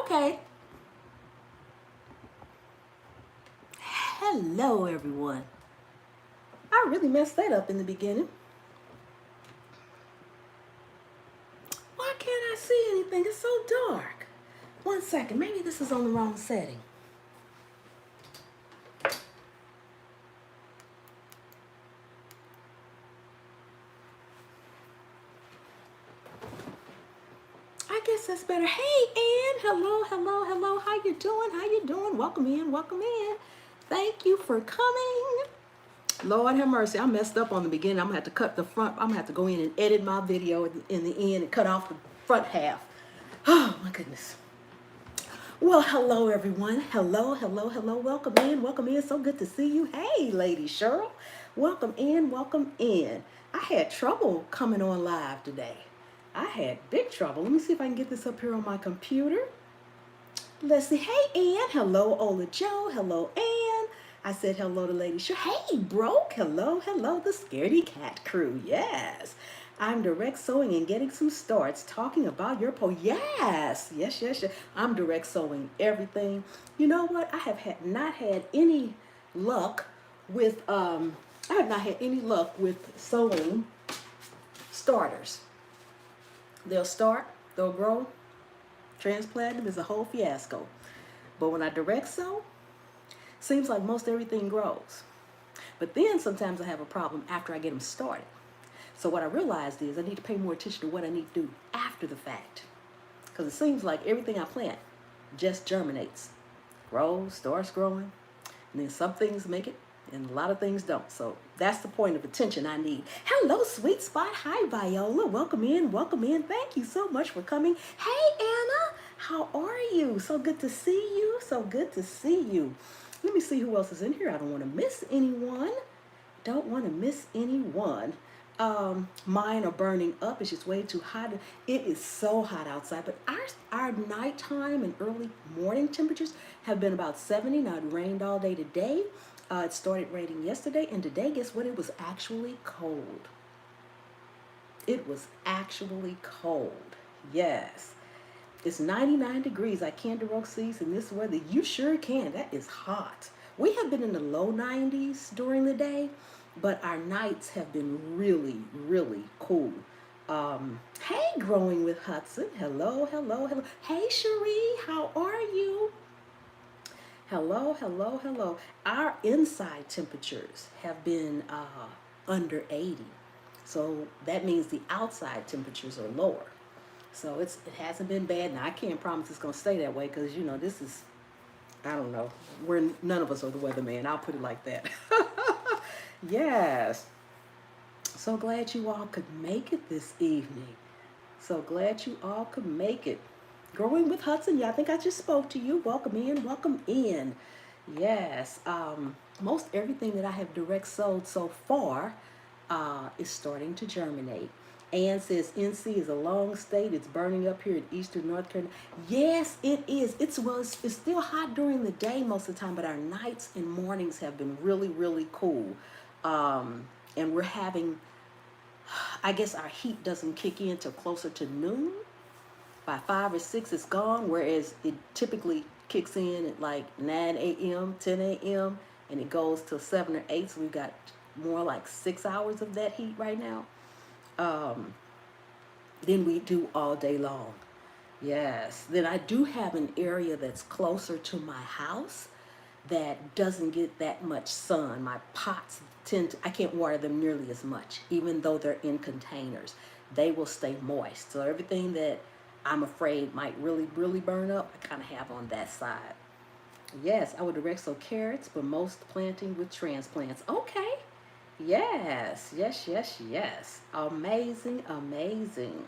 Okay. Hello, everyone. I really messed that up in the beginning. Why can't I see anything? It's so dark. 1 second. Maybe this is on the wrong setting. I guess that's better. Hey, Ann. Hello, hello, hello. How you doing? How you doing? Welcome in. Welcome in. Thank you for coming. Lord have mercy. I messed up on the beginning. I'm going to have to cut the front. I'm going to have to go in and edit my video in the end and cut off the front half. Oh, my goodness. Well, hello, everyone. Hello, hello, hello. Welcome in. Welcome in. So good to see you. Hey, Lady Cheryl. Welcome in. Welcome in. I had trouble coming on live today. I had big trouble. Let me see if I can get this up here on my computer. Let's see. Hey, Ann. Hello, Ola Joe. Hello, Ann. I said hello to Lady Cheryl. Hey, Broke. Hello, hello, the Scaredy Cat crew. Yes. I'm direct sewing and getting some starts talking about your Yes, yes, yes, yes. I'm direct sewing everything. You know what? I have not had any luck with sewing starters. They'll start, they'll grow, transplant them is a whole fiasco. But when I direct sew, seems like most everything grows. But then sometimes I have a problem after I get them started. So what I realized is I need to pay more attention to what I need to do after the fact. Because it seems like everything I plant just germinates, grows, starts growing, and then some things make it and a lot of things don't. So that's the point of attention I need. Hello, Sweet Spot. Hi, Viola. Welcome in. Welcome in. Thank you so much for coming. Hey, Anna. How are you? So good to see you. So good to see you. Let me see who else is in here. I don't want to miss anyone. Don't want to miss anyone. Mine are burning up. It's just way too hot. It is so hot outside, but our nighttime and early morning temperatures have been about 70. Now it rained all day today. It started raining yesterday, and today, guess what? It was actually cold. It was actually cold. Yes. It's 99 degrees. I can direct seas in this weather. You sure can. That is hot. We have been in the low 90s during the day, but our nights have been really, really cool. Hey, Growing with Hudson. Hello, hello, hello. Hey, Cherie, how are you? Hello, hello, hello. Our inside temperatures have been under 80. So that means the outside temperatures are lower. So it hasn't been bad. Now, I can't promise it's going to stay that way because, you know, this is, I don't know. None of us are the weatherman. I'll put it like that. Yes. So glad you all could make it this evening. So glad you all could make it. Growing with Hudson, yeah, I think I just spoke to you. Welcome in, welcome in. Yes, most everything that I have direct sowed so far is starting to germinate. Ann says NC is a long state. It's burning up here in eastern North Carolina. Yes, it is. It's still hot during the day most of the time, but our nights and mornings have been really, really cool. And we're having, I guess our heat doesn't kick in till closer to noon. By 5 or 6, it's gone, whereas it typically kicks in at like 9 a.m., 10 a.m., and it goes till 7 or 8, so we've got more like 6 hours of that heat right now. Then we do all day long. Yes. Then I do have an area that's closer to my house that doesn't get that much sun. My pots I can't water them nearly as much, even though they're in containers. They will stay moist. So everything that I'm afraid might really, really burn up, I kind of have on that side. Yes, I would direct sow carrots, but most planting with transplants. Okay. Yes, yes, yes, yes. Amazing, amazing.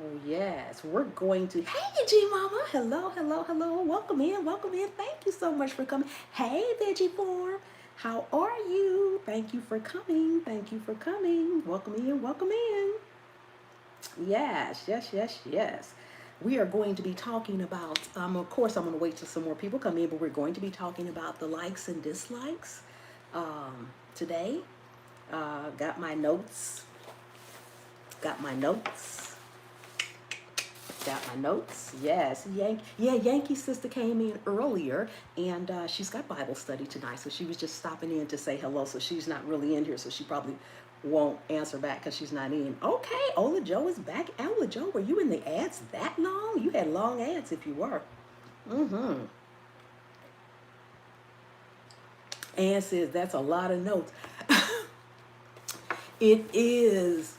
Oh, yes. We're going to... Hey, G Mama. Hello, hello, hello. Welcome in, welcome in. Thank you so much for coming. Hey, Veggie Form. How are you? Thank you for coming. Thank you for coming. Welcome in, welcome in. Yes, yes, yes, yes. We are going to be talking about, of course, I'm going to wait till some more people come in, but we're going to be talking about the likes and dislikes today. Got my notes. got my notes. Yes, Yankee's sister came in earlier, and she's got Bible study tonight, so she was just stopping in to say hello. So she's not really in here, so she probably won't answer back because she's not in. Okay, Ola Joe is back. Ola Joe, were you in the ads that long? You had long ads if you were. Mm-hmm. Ann says that's a lot of notes. It is.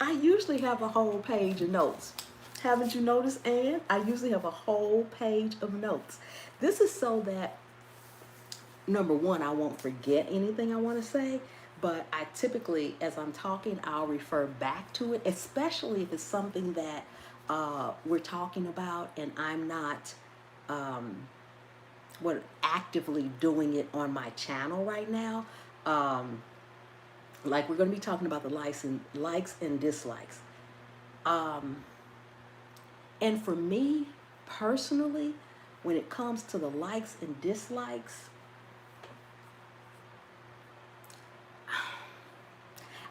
I usually have a whole page of notes. Haven't you noticed, Ann? I usually have a whole page of notes. This is so that, number one, I won't forget anything I want to say, but I typically, as I'm talking, I'll refer back to it, especially if it's something that we're talking about and I'm not actively doing it on my channel right now. Like we're going to be talking about the likes and dislikes. And for me personally, when it comes to the likes and dislikes,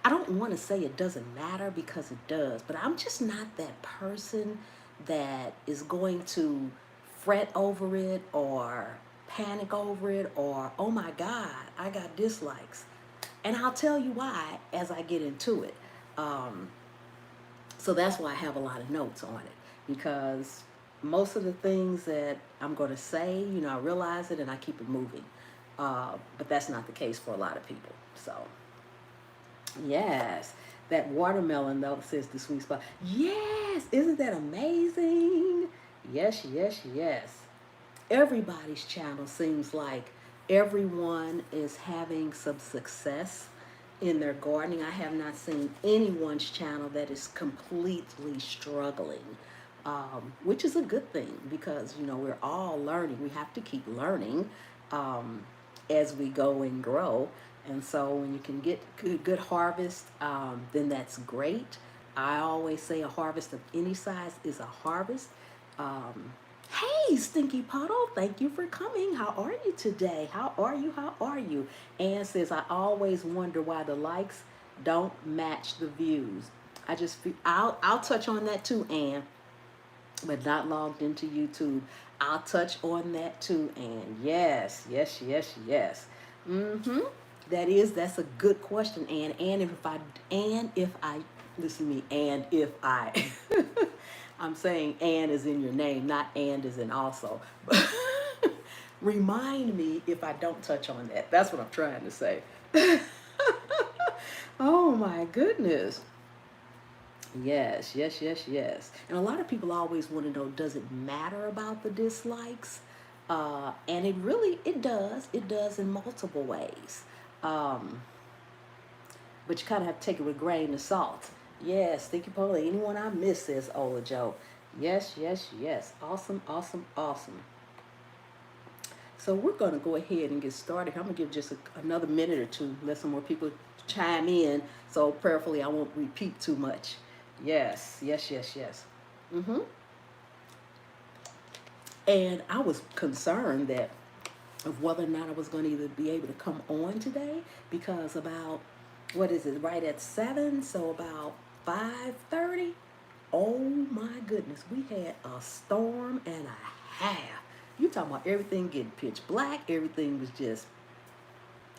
I don't want to say it doesn't matter because it does, but I'm just not that person that is going to fret over it or panic over it or, oh my God, I got dislikes. And I'll tell you why as I get into it. So that's why I have a lot of notes on it, because most of the things that I'm going to say, I realize it and I keep it moving. But that's not the case for a lot of people. So, yes, that watermelon, though, says the sweet spot. Yes, isn't that amazing? Yes, yes, yes. Everybody's channel seems like everyone is having some success in their gardening. I have not seen anyone's channel that is completely struggling, which is a good thing because, we're all learning. We have to keep learning as we go and grow. And so when you can get good harvest, then that's great. I always say a harvest of any size is a harvest. Hey, Stinky Puddle, thank you for coming. How are you today? How are you? How are you? Ann says, I always wonder why the likes don't match the views. I'll touch on that too, Ann, but not logged into YouTube. I'll touch on that too, Ann. Yes, yes, yes, yes. Mm-hmm. That's a good question, Ann. Listen to me, and if I, I'm saying and is in your name, not and is in also. Remind me if I don't touch on that. That's what I'm trying to say. Oh my goodness. Yes, yes, yes, yes. And a lot of people always want to know, does it matter about the dislikes? And it does. It does in multiple ways. But you kind of have to take it with a grain of salt. Yes, Stinky Polly. Anyone I miss, says Ola Joe. Yes, yes, yes. Awesome, awesome, awesome. So we're going to go ahead and get started. I'm going to give just another minute or two, let some more people chime in. So prayerfully, I won't repeat too much. Yes, yes, yes, yes. Mm-hmm. And I was concerned that of whether or not I was going to either be able to come on today because about, what is it, right at 7, so about 5:30. Oh my goodness, we had a storm and a half. You talking about everything getting pitch black, everything was just,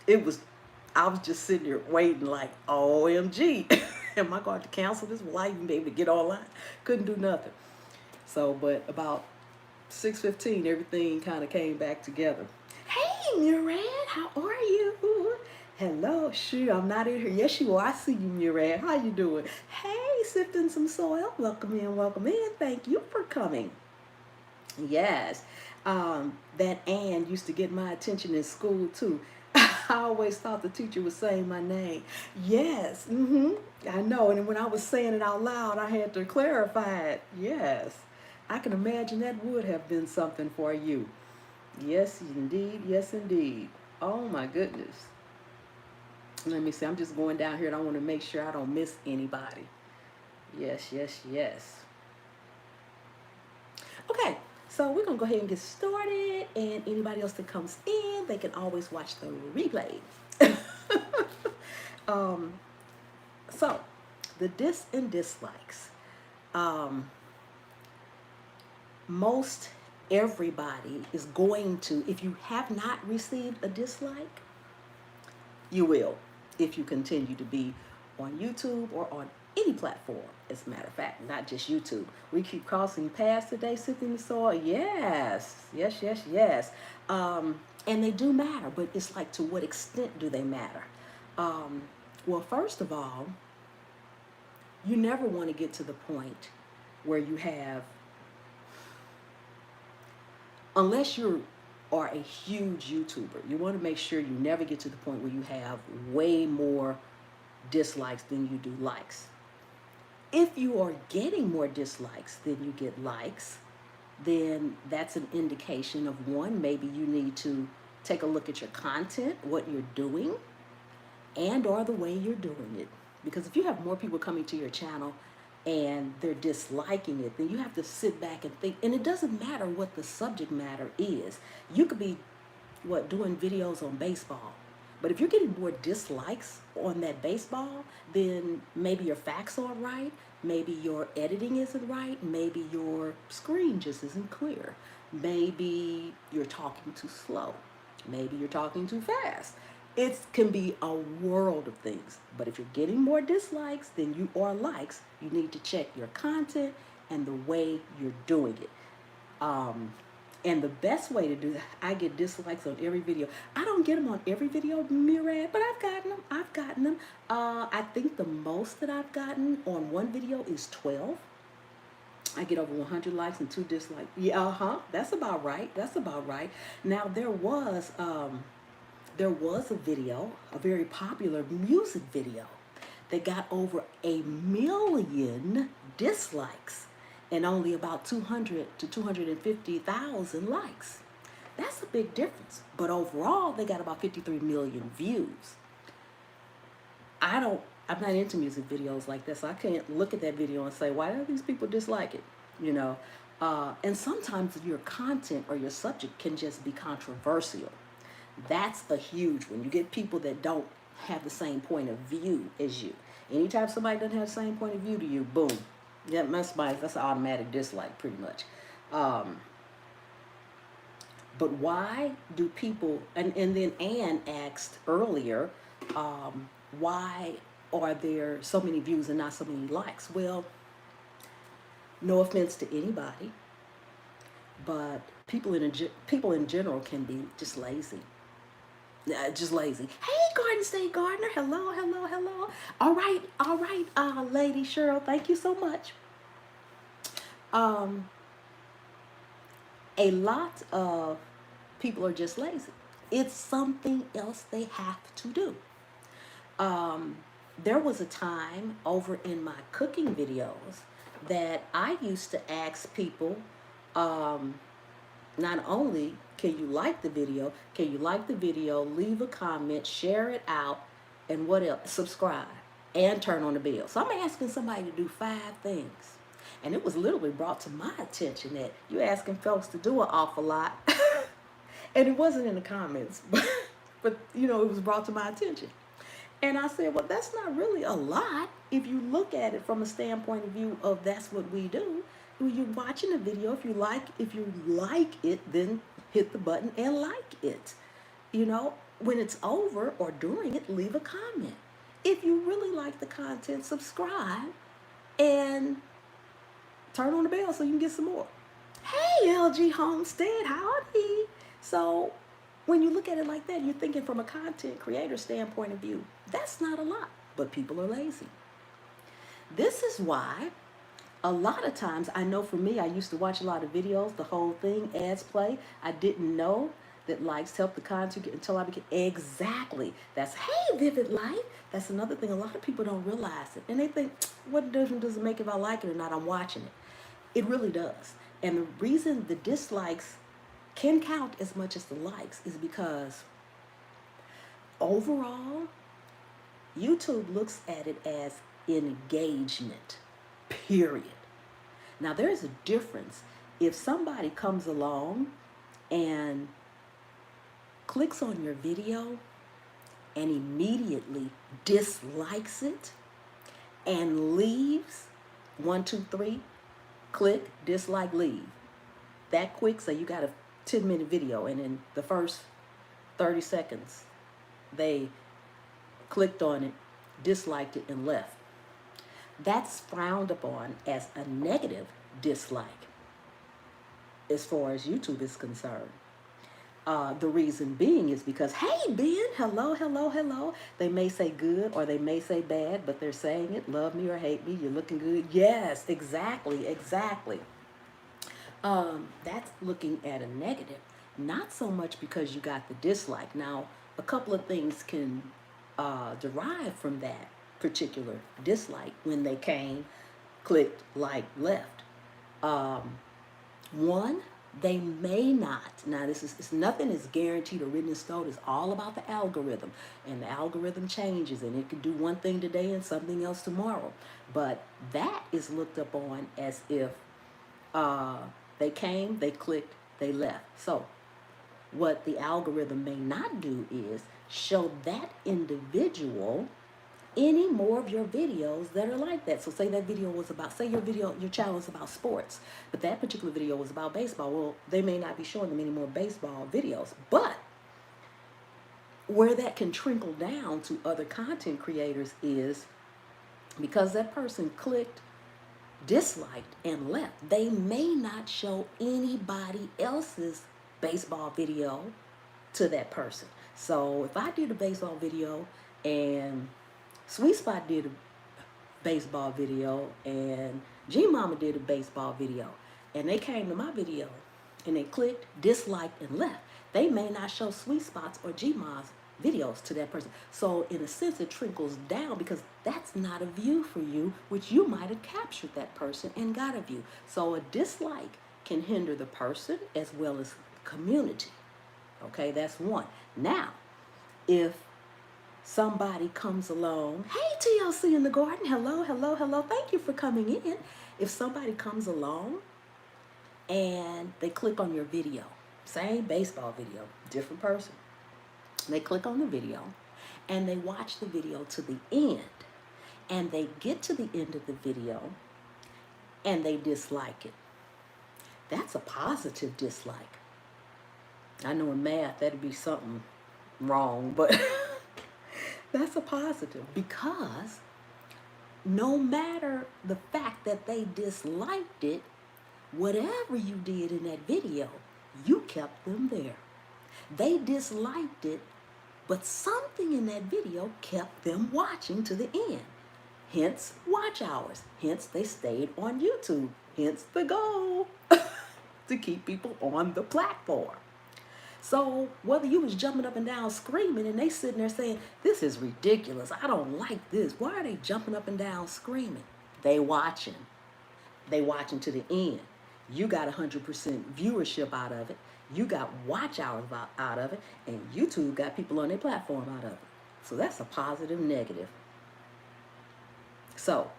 I was just sitting there waiting like, OMG, am I going to cancel this? Will I even be able to get online? Couldn't do nothing. So, but about 6:15, everything kind of came back together. Hey, Murad, how are you? Hello, sure, I'm not in here. Yes, you are. I see you, Murad. How you doing? Hey, sifting some soil. Welcome in, welcome in. Thank you for coming. Yes, that Ann used to get my attention in school too. I always thought the teacher was saying my name. Yes, I know. And when I was saying it out loud, I had to clarify it. Yes, I can imagine that would have been something for you. Yes, indeed. Yes, indeed. Oh, my goodness. Let me see. I'm just going down here and I want to make sure I don't miss anybody. Yes, yes, yes. Okay, so we're going to go ahead and get started. And anybody else that comes in, they can always watch the replay. So the dis and dislikes. Um, Most everybody is going to, if you have not received a dislike, you will if you continue to be on YouTube or on any platform. As a matter of fact, not just YouTube. We keep crossing paths today, sifting the soil. Yes, yes, yes, yes. And they do matter, but it's like, to what extent do they matter? Um, well, first of all, you never want to get to the point where you have, unless you are a huge YouTuber, you want to make sure you never get to the point where you have way more dislikes than you do likes. If you are getting more dislikes than you get likes, then that's an indication of, one, maybe you need to take a look at your content, what you're doing, and or the way you're doing it. Because if you have more people coming to your channel and they're disliking it, then you have to sit back and think. And it doesn't matter what the subject matter is. You could be doing videos on baseball, but if you're getting more dislikes on that baseball, then maybe your facts aren't right, maybe your editing isn't right, maybe your screen just isn't clear, maybe you're talking too slow, maybe you're talking too fast. It can be a world of things. But if you're getting more dislikes than you are likes, you need to check your content and the way you're doing it. Um, and the best way to do that, I get dislikes on every video. I don't get them on every video, Murad, but I've gotten them. I've gotten them. I think the most that I've gotten on one video is 12. I get over 100 likes and 2 dislikes. Yeah, that's about right. That's about right. Now, there was a video, a very popular music video, that got over 1 million dislikes and only about 200 to 250,000 likes. That's a big difference. But overall, they got about 53 million views. I'm not into music videos like this. So I can't look at that video and say, why do these people dislike it? You know, and sometimes your content or your subject can just be controversial. That's a huge one. You get people that don't have the same point of view as you. Anytime somebody doesn't have the same point of view to you, boom. Yeah, that's an automatic dislike, pretty much. But why do people, and then Ann asked earlier, why are there so many views and not so many likes? Well, no offense to anybody, but people in general can be just lazy. Just lazy. Hey, Garden State Gardener. Hello, hello, hello. All right, Lady Cheryl. Thank you so much. A lot of people are just lazy. It's something else they have to do. There was a time over in my cooking videos that I used to ask people, not only can you like the video, leave a comment, share it out, and what else? Subscribe and turn on the bell. So I'm asking somebody to do 5 things. And it was literally brought to my attention that you're asking folks to do an awful lot. And it wasn't in the comments, but it was brought to my attention. And I said, well, that's not really a lot if you look at it from a standpoint of view of that's what we do. When you're watching a video, if you like it, then hit the button and like it. When it's over or during it, leave a comment. If you really like the content, subscribe and turn on the bell so you can get some more. Hey, LG Homestead, howdy. So when you look at it like that, you're thinking from a content creator standpoint of view. That's not a lot, but people are lazy. This is why a lot of times, I know for me, I used to watch a lot of videos, the whole thing, ads play. I didn't know that likes help the content until I became, exactly. That's, hey, Vivid Life. That's another thing. A lot of people don't realize it. And they think, what difference does it make if I like it or not? I'm watching it. It really does. And the reason the dislikes can count as much as the likes is because overall, YouTube looks at it as engagement, period. Now, there's a difference. If somebody comes along and clicks on your video and immediately dislikes it and leaves, 1, 2, 3, click, dislike, leave. That quick, so you got a 10-minute video, and in the first 30 seconds, they clicked on it, disliked it, and left. That's frowned upon as a negative dislike as far as YouTube is concerned. The reason being is because, hey, Ben, hello, hello, hello. They may say good or they may say bad, but they're saying it, love me or hate me, you're looking good. Yes, exactly, exactly. That's looking at a negative. Not so much because you got the dislike. Now, a couple of things can derive from that particular dislike when they came, clicked, like, left. One, they may not. Now, nothing is guaranteed or written in stone. It's all about the algorithm, and the algorithm changes, and it could do one thing today and something else tomorrow. But that is looked upon as if they came, they clicked, they left. So, what the algorithm may not do is show that individual any more of your videos that are like that. So say that video was about, say your channel is about sports, but that particular video was about baseball. Well, they may not be showing them any more baseball videos, but where that can trickle down to other content creators is because that person clicked, disliked, and left, they may not show anybody else's baseball video to that person. So if I did a baseball video and Sweet Spot did a baseball video and G Mama did a baseball video, and they came to my video and they clicked, disliked, and left, they may not show Sweet Spot's or G Mama's videos to that person. So in a sense, it trickles down because that's not a view for you, which you might have captured that person and got a view. So a dislike can hinder the person as well as the community. Okay, that's one. Now, if somebody comes along, hey, TLC in the garden, hello, hello, hello, thank you for coming in. If somebody comes along and they click on your video, same baseball video, different person, they click on the video and they watch the video to the end, and they get to the end of the video and they dislike it, that's a positive dislike. I know in math that'd be something wrong, but that's a positive, because no matter the fact that they disliked it, whatever you did in that video, you kept them there. They disliked it, but something in that video kept them watching to the end. Hence, watch hours. Hence, they stayed on YouTube. Hence, the goal to keep people on the platform. So whether you was jumping up and down screaming and they sitting there saying, this is ridiculous, I don't like this, why are they jumping up and down screaming? They watching. They watching to the end. You got 100% viewership out of it. You got watch hours out of it. And YouTube got people on their platform out of it. So that's a positive negative. So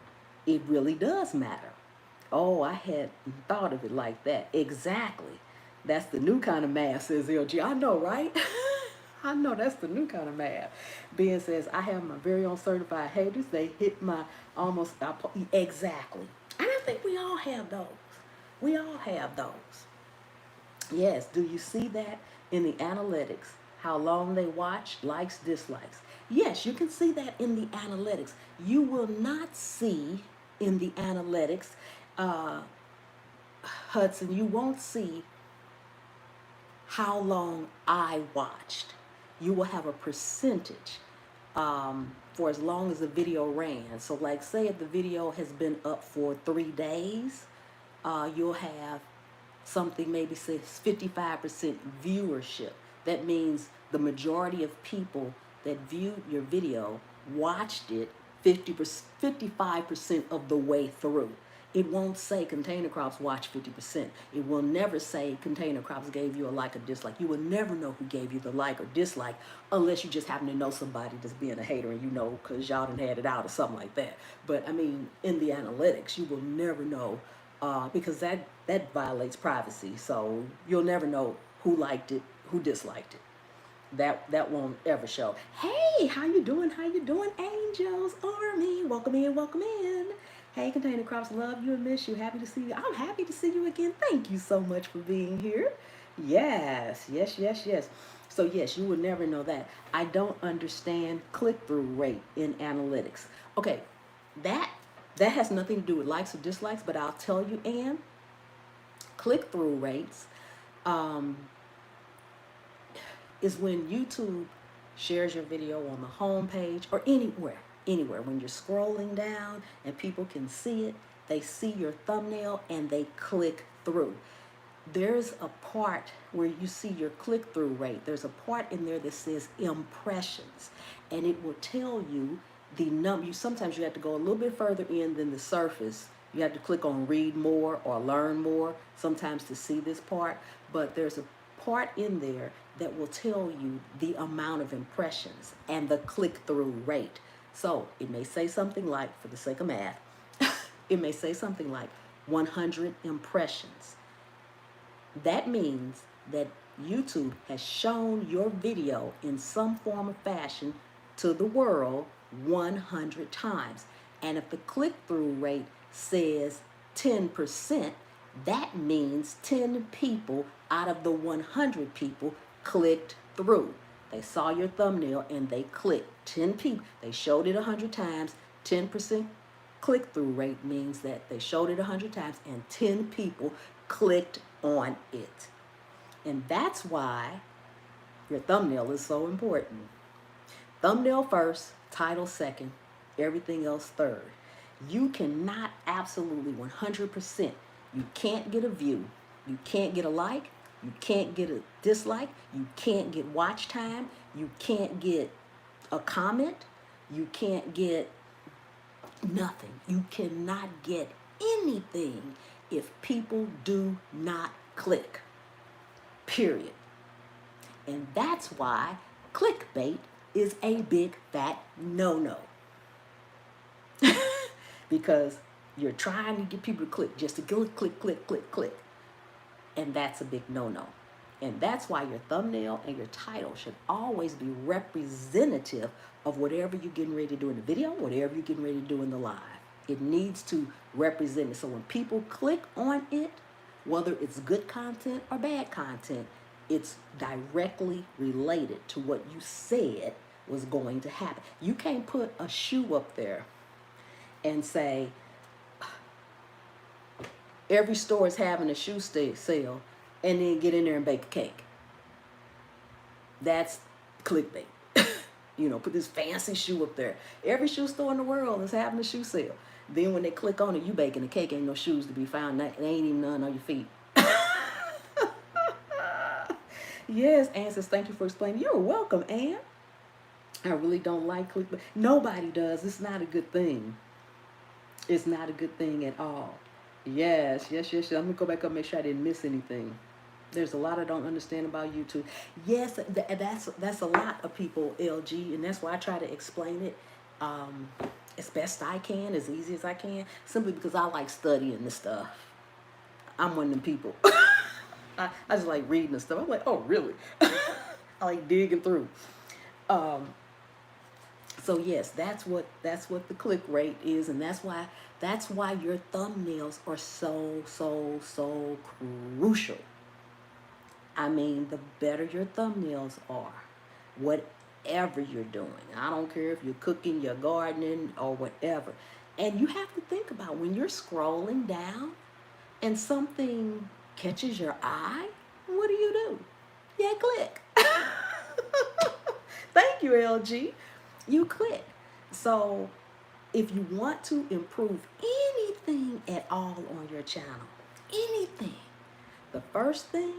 it really does matter. Oh, I hadn't thought of it like that. Exactly. That's the new kind of math, says LG. I know, right? I know that's the new kind of math. Ben says, I have my very own certified haters. They hit my almost, exactly. And I think we all have those. We all have those. Yes, do you see that in the analytics? How long they watch, likes, dislikes. Yes, you can see that in the analytics. You will not see in the analytics, Hudson, you won't see how long I watched. You will have a percentage for as long as the video ran. So like say if the video has been up for 3 days, you'll have something maybe says 55% viewership. That means the majority of people that viewed your video watched it 55% of the way through. It won't say container crops watch 50%. It will never say container crops gave you a like or dislike. You will never know who gave you the like or dislike unless you just happen to know somebody that's being a hater and you know because y'all done had it out or something like that. But I mean, in the analytics, you will never know because that violates privacy. So you'll never know who liked it, who disliked it. That won't ever show. Hey, how you doing? How you doing, Angels Army? Welcome in, welcome in. Hey, Container Crops, love you and miss you. Happy to see you. I'm happy to see you again. Thank you so much for being here. Yes, yes, yes, yes. So yes, you would never know that. I don't understand click-through rate in analytics. Okay, that that has nothing to do with likes or dislikes, but I'll tell you, Ann, click-through rates um, is when YouTube shares your video on the home page or anywhere. When you're scrolling down and people can see it, they see your thumbnail and they click through. There's a part where you see your click-through rate. There's a part in there that says impressions, and it will tell you the number. Sometimes you have to go a little bit further in than the surface. You have to click on read more or learn more sometimes to see this part, but there's a part in there that will tell you the amount of impressions and the click-through rate. So it may say something like, for the sake of math, it may say something like 100 impressions. That means that YouTube has shown your video in some form or fashion to the world 100 times. And if the click-through rate says 10%, that means 10 people out of the 100 people clicked through. They saw your thumbnail and they clicked. 10 people, they showed it 100 times. 10% click-through rate means that they showed it 100 times and 10 people clicked on it. And that's why your thumbnail is so important. Thumbnail first, title second, everything else third. You cannot absolutely 100%. You can't get a view. You can't get a like. You can't get a dislike. You can't get watch time. You can't get a comment. You can't get nothing. You cannot get anything if people do not click. Period. And that's why clickbait is a big fat no-no. Because you're trying to get people to click just to go click, click, click, click. And that's a big no-no. And that's why your thumbnail and your title should always be representative of whatever you're getting ready to do in the video, whatever you're getting ready to do in the live. It needs to represent it. So when people click on it, whether it's good content or bad content, it's directly related to what you said was going to happen. You can't put a shoe up there and say, every store is having a shoe sale, and then get in there and bake a cake. That's clickbait. Put this fancy shoe up there. Every shoe store in the world is having a shoe sale. Then when they click on it, you baking a cake, ain't no shoes to be found. There ain't even none on your feet. Yes, Ann says, thank you for explaining. You're welcome, Ann. I really don't like clickbait. Nobody does. It's not a good thing. It's not a good thing at all. Yes. I'm going to go back up and make sure I didn't miss anything. There's a lot I don't understand about YouTube. Yes, that's a lot of people, LG, and that's why I try to explain it as best I can, as easy as I can, simply because I like studying this stuff. I'm one of them people. I just like reading this stuff. I'm like, oh, really? I like digging through. So yes, that's what the click rate is, and that's why your thumbnails are so crucial. I mean, the better your thumbnails are, whatever you're doing. I don't care if you're cooking, you're gardening, or whatever. And you have to think about when you're scrolling down and something catches your eye, what do? Yeah, click. Thank you, LG. You click. So if you want to improve anything at all on your channel, anything, the first thing,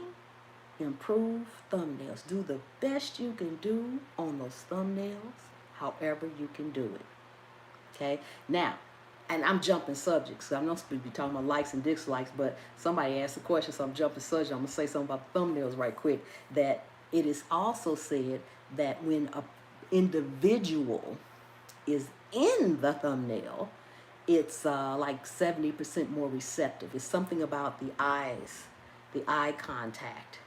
improve thumbnails. Do the best you can do on those thumbnails, however you can do it. Okay? Now, and I'm jumping subjects, so I'm not supposed to be talking about likes and dislikes, but somebody asked a question, so I'm jumping subject. I'm going to say something about thumbnails right quick, that it is also said that when an individual is in the thumbnail, it's like 70% more receptive. It's something about the eyes, the eye contact.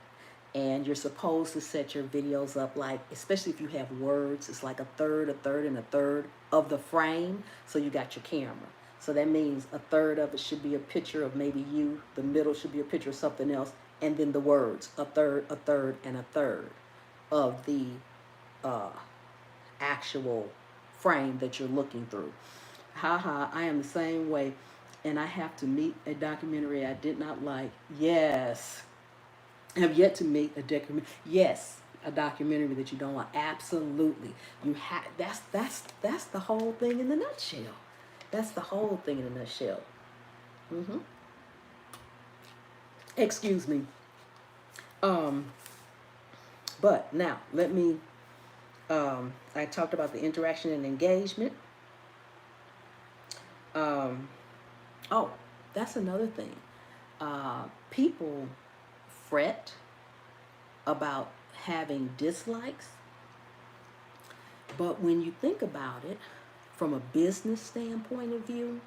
And you're supposed to set your videos up like, especially if you have words, it's like a third, and a third of the frame. So you got your camera. So that means a third of it should be a picture of maybe you. The middle should be a picture of something else. And then the words, a third, and a third of the actual frame that you're looking through. Haha, I am the same way. And I have to meet a documentary I did not like. Yes. I have yet to meet a documentary. Yes, a documentary that you don't like. Absolutely. You have. That's the whole thing in a nutshell. That's the whole thing in a nutshell. Excuse me. But now let me. I talked about the interaction and engagement. Oh, that's another thing. People fret about having dislikes, but when you think about it from a business standpoint of view,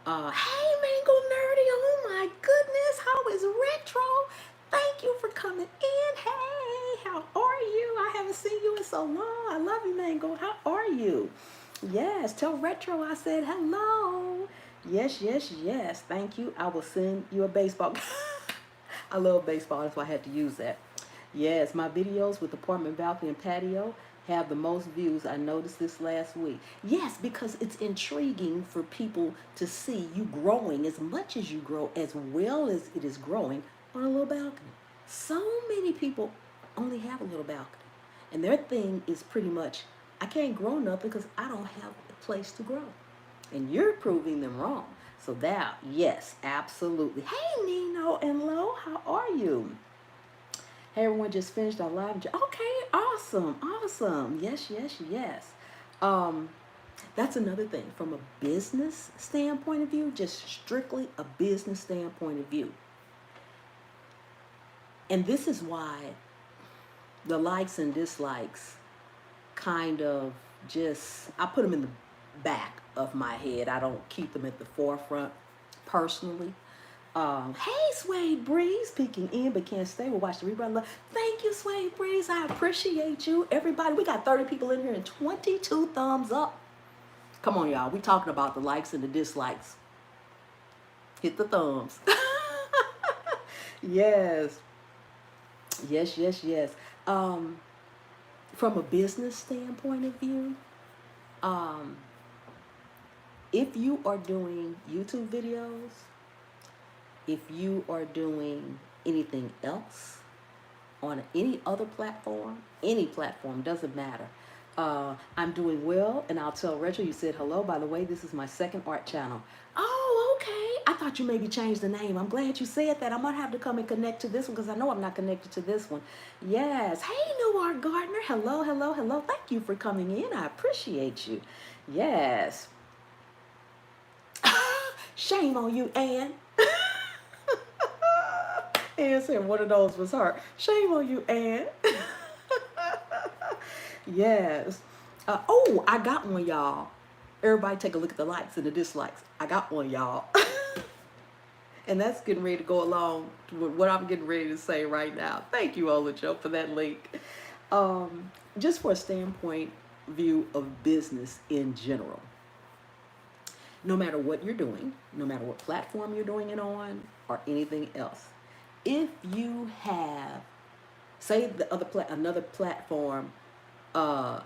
hey Mango Nerdy, oh my goodness, how is Retro? Thank you for coming in. Hey, how are you? I haven't seen you in so long. I love you, Mango. How are you? Yes, tell Retro I said hello. Yes. Thank you. I will send you a baseball. I love baseball. That's why I had to use that. Yes, my videos with apartment balcony and patio have the most views. I noticed this last week. Yes, because it's intriguing for people to see you growing as much as you grow, as well as it is growing on a little balcony. So many people only have a little balcony. And their thing is pretty much, I can't grow nothing because I don't have a place to grow. And you're proving them wrong. So that, yes, absolutely. Hey, Nino and Lo, how are you? Hey, everyone, just finished our live. Okay, awesome. Yes. That's another thing. From a business standpoint of view, just strictly a business standpoint of view. And this is why the likes and dislikes kind of just, I put them in the back of my head. I don't keep them at the forefront personally. Hey, Suede Breeze, peeking in but can't stay. We'll watch the rerun. Thank you, Suede Breeze. I appreciate you. Everybody, we got 30 people in here and 22 thumbs up. Come on, y'all. We talking about the likes and the dislikes. Hit the thumbs. Yes. From a business standpoint of view, if you are doing YouTube videos, if you are doing anything else on any other platform, any platform, doesn't matter. I'm doing well, and I'll tell Rachel, you said hello. By the way, this is my second art channel. Oh, okay. I thought you maybe changed the name. I'm glad you said that. I might have to come and connect to this one because I know I'm not connected to this one. Yes. Hey, New Art Gardener. Hello. Thank you for coming in. I appreciate you. Yes. Shame on you, Ann. Ann said one of those was her. Shame on you, Ann. Yes. Oh, I got one, y'all. Everybody take a look at the likes and the dislikes. I got one, y'all. And that's getting ready to go along with what I'm getting ready to say right now. Thank you, Ola Joe, for that link. Just for a standpoint view of business in general. No matter what you're doing, no matter what platform you're doing it on, or anything else, if you have, say the other another platform, oh,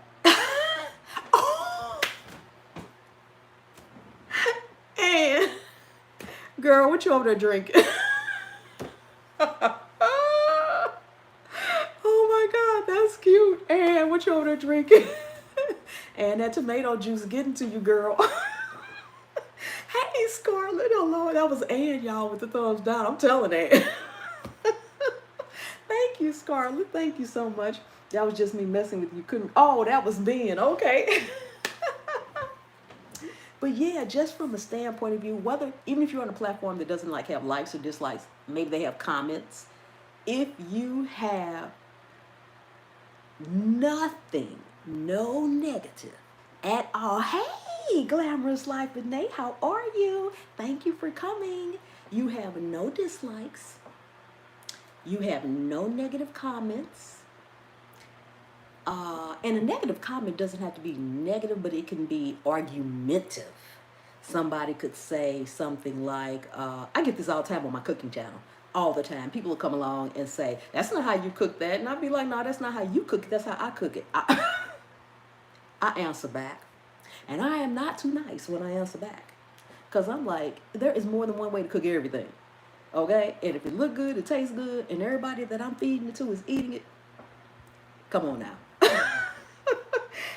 and girl, what you over there drinking? Oh my God, that's cute. And what you over there drinking? And that tomato juice getting to you, girl. Hey, Scarlett, hello. That was Ann, y'all, with the thumbs down. I'm telling Ann. Thank you, Scarlett. Thank you so much. That was just me messing with you. Couldn't. Oh, that was Ben. Okay. But yeah, just from a standpoint of view, whether even if you're on a platform that doesn't like have likes or dislikes, maybe they have comments. If you have nothing, no negative at all. Hey, Glamorous Life with Nate, how are you? Thank you for coming. You have no dislikes. You have no negative comments. And a negative comment doesn't have to be negative, but it can be argumentative. Somebody could say something like, I get this all the time on my cooking channel. All the time. People will come along and say, that's not how you cook that. And I'll be like, no, that's not how you cook it. That's how I cook it. I answer back. And I am not too nice when I answer back. Because I'm like, there is more than one way to cook everything. Okay? And if it look good, it tastes good, and everybody that I'm feeding it to is eating it, come on now.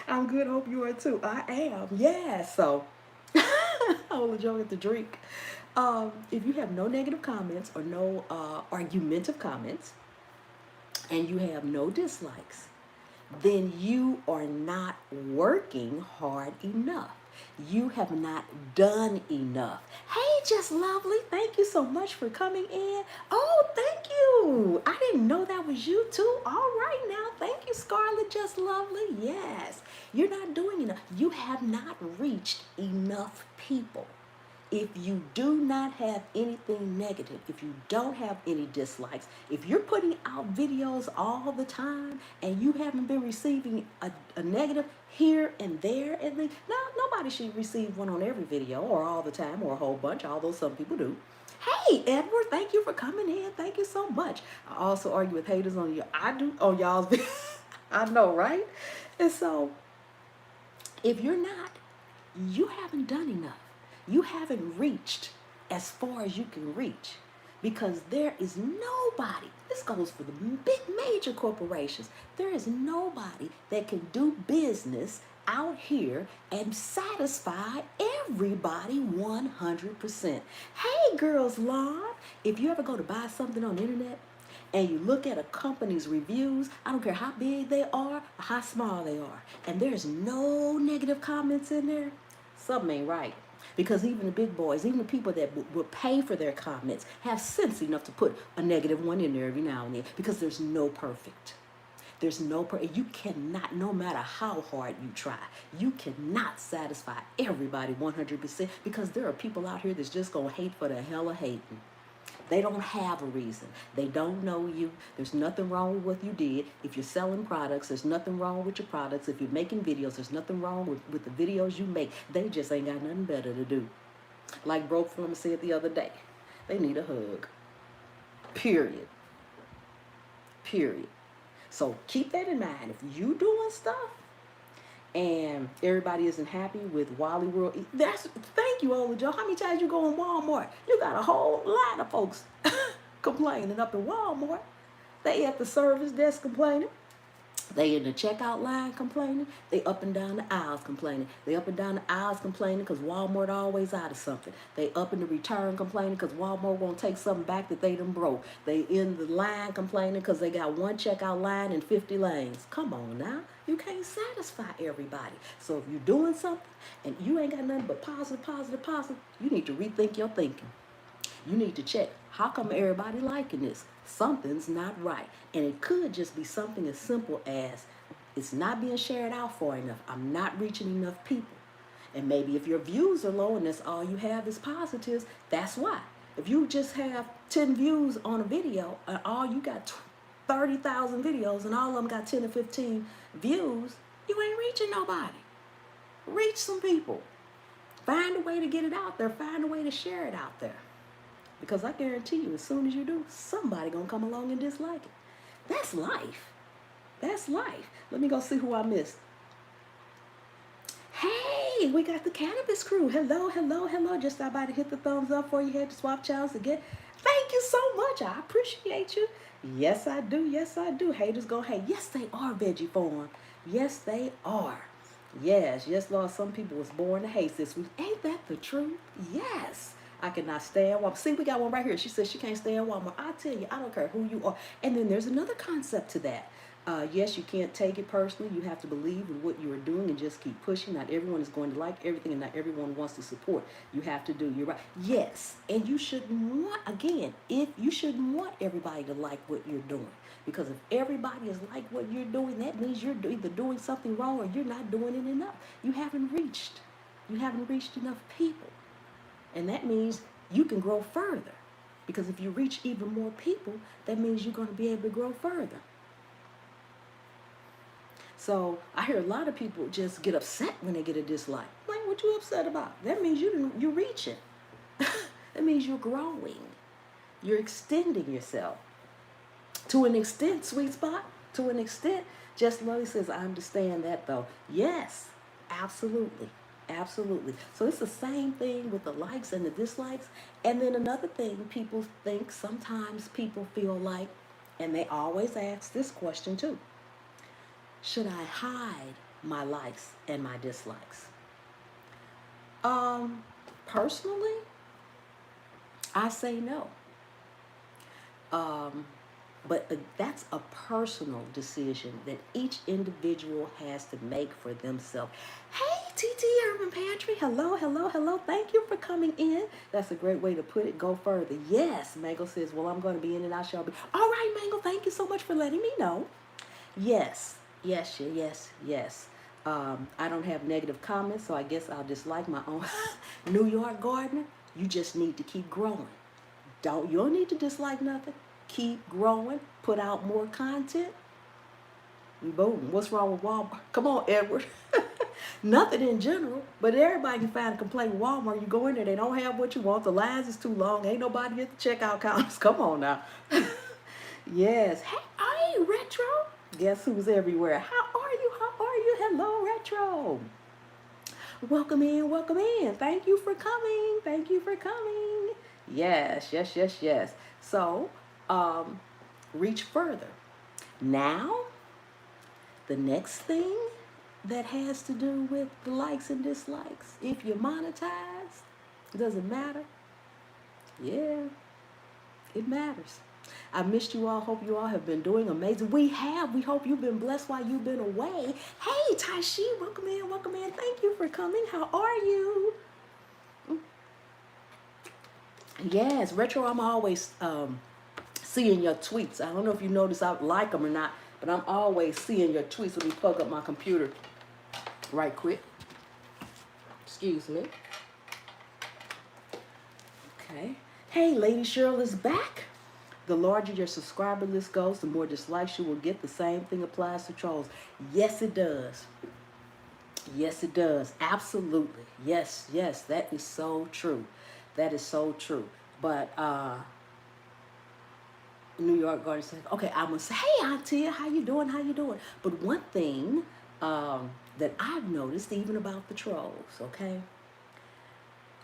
I'm good. Hope you are too. I am. Yeah. So I will enjoy the drink. If you have no negative comments or no argumentative comments, and you have no dislikes, then you are not working hard enough. You have not done enough. Hey, Just Lovely, thank you so much for coming in. Oh, thank you. I didn't know that was you too. All right now. Thank you, Scarlett, Just Lovely. Yes, you're not doing enough. You have not reached enough people. If you do not have anything negative, if you don't have any dislikes, if you're putting out videos all the time and you haven't been receiving a negative here and there, and now nobody should receive one on every video or all the time or a whole bunch, although some people do. Hey, Edward, thank you for coming in. Thank you so much. I also argue with haters on you. I do on y'all's videos. I know, right? And so if you're not, you haven't done enough. You haven't reached as far as you can reach, because there is nobody, this goes for the big major corporations, there is nobody that can do business out here and satisfy everybody 100%. Hey, Girls Lawn, if you ever go to buy something on the internet and you look at a company's reviews, I don't care how big they are or how small they are, and there's no negative comments in there, something ain't right. Because even the big boys, even the people that will pay for their comments, have sense enough to put a negative one in there every now and then, because there's no perfect. There's no you cannot, no matter how hard you try, you cannot satisfy everybody 100%, because there are people out here that's just going to hate for the hell of hating. They don't have a reason. They don't know you. There's nothing wrong with what you did. If you're selling products, there's nothing wrong with your products. If you're making videos, there's nothing wrong with the videos you make. They just ain't got nothing better to do. Like Broke Foreman said the other day, they need a hug. Period. Period. So keep that in mind. If you doing stuff and everybody isn't happy with Wally World, thank you, Ola Joe. How many times you go in Walmart? You got a whole line of folks complaining up in Walmart. They at the service desk complaining. They in the checkout line complaining. They up and down the aisles complaining. They up and down the aisles complaining because Walmart always out of something. They up in the return complaining because Walmart won't take something back that they done broke. They in the line complaining because they got one checkout line and 50 lanes. Come on now. You can't satisfy everybody. So if you're doing something and you ain't got nothing but positive, you need to rethink your thinking. You need to check, how come everybody liking this? Something's not right. And it could just be something as simple as, it's not being shared out far enough. I'm not reaching enough people. And maybe if your views are low and that's all you have is positives, that's why. If you just have 10 views on a video and all you got 30,000 videos and all of them got 10 or 15 views, you ain't reaching nobody. Reach some people. Find a way to get it out there. Find a way to share it out there. Because I guarantee you, as soon as you do, somebody gonna come along and dislike it. That's life. That's life. Let me go see who I missed. Hey, we got the cannabis crew. Hello, hello, hello. Just stop by to hit the thumbs up for you. Head to swap channels again. Thank you so much. I appreciate you. Yes, I do. Yes, I do. Haters go hate. Yes, they are veggie form. Yes, they are. Yes, Lord. Some people was born to hate this week. Ain't that the truth? Yes. I cannot stand Walmart. See, we got one right here. She says she can't stand Walmart. I tell you, I don't care who you are. And then there's another concept to that. Yes, you can't take it personally. You have to believe in what you are doing and just keep pushing. Not everyone is going to like everything, and not everyone wants to support. You have to do. You're right. Yes, and you shouldn't want, again, if you shouldn't want everybody to like what you're doing. Because if everybody is like what you're doing, that means you're either doing something wrong or you're not doing it enough. You haven't reached enough people. And that means you can grow further. Because if you reach even more people, that means you're going to be able to grow further. So I hear a lot of people just get upset when they get a dislike. Like, what you upset about? That means you're reaching. That means you're growing. You're extending yourself. To an extent, sweet spot, to an extent, Just Lily says, I understand that though. Yes, absolutely. Absolutely. So it's the same thing with the likes and the dislikes. And then another thing people think, sometimes people feel like, and they always ask this question too, should I hide my likes and my dislikes? Personally, I say no. But that's a personal decision that each individual has to make for themselves. Hey, TT Urban Pantry. Hello, hello, hello. Thank you for coming in. That's a great way to put it. Go further. Yes, Mango says, well, I'm going to be in and I shall be. All right, Mango, thank you so much for letting me know. Yes, yes, yes, yes. I don't have negative comments, so I guess I'll dislike my own New York gardener. You just need to keep growing. You don't need to dislike nothing. Keep growing, put out more content. Boom. What's wrong with Walmart? Come on, Edward. Nothing in general, but everybody can find a complaint with Walmart. You go in there, they don't have what you want. The lines is too long. Ain't nobody at the checkout counters. Come on now. Yes. Hey, Retro. Guess who's everywhere? How are you? How are you? Hello, Retro. Welcome in, welcome in. Thank you for coming. Thank you for coming. Yes, yes, yes, yes. So, reach further. Now, the next thing that has to do with the likes and dislikes, if you're monetized, it doesn't matter. Yeah, it matters. I missed you all. Hope you all have been doing amazing. We have. We hope you've been blessed while you've been away. Hey, Taishi, welcome in, welcome in. Thank you for coming. How are you? Yes, Retro, I'm always seeing your tweets. I don't know if you notice I like them or not, but I'm always seeing your tweets. Let me plug up my computer right quick. Excuse me. Okay. Hey, Lady Cheryl is back. The larger your subscriber list goes, the more dislikes you will get. The same thing applies to trolls. Yes, it does. Yes, it does. Absolutely. Yes, yes, that is so true. That is so true. But New York Garden said, okay, I'm gonna say, hey, Auntie, how you doing? How you doing? But one thing that I've noticed, even about the trolls, okay,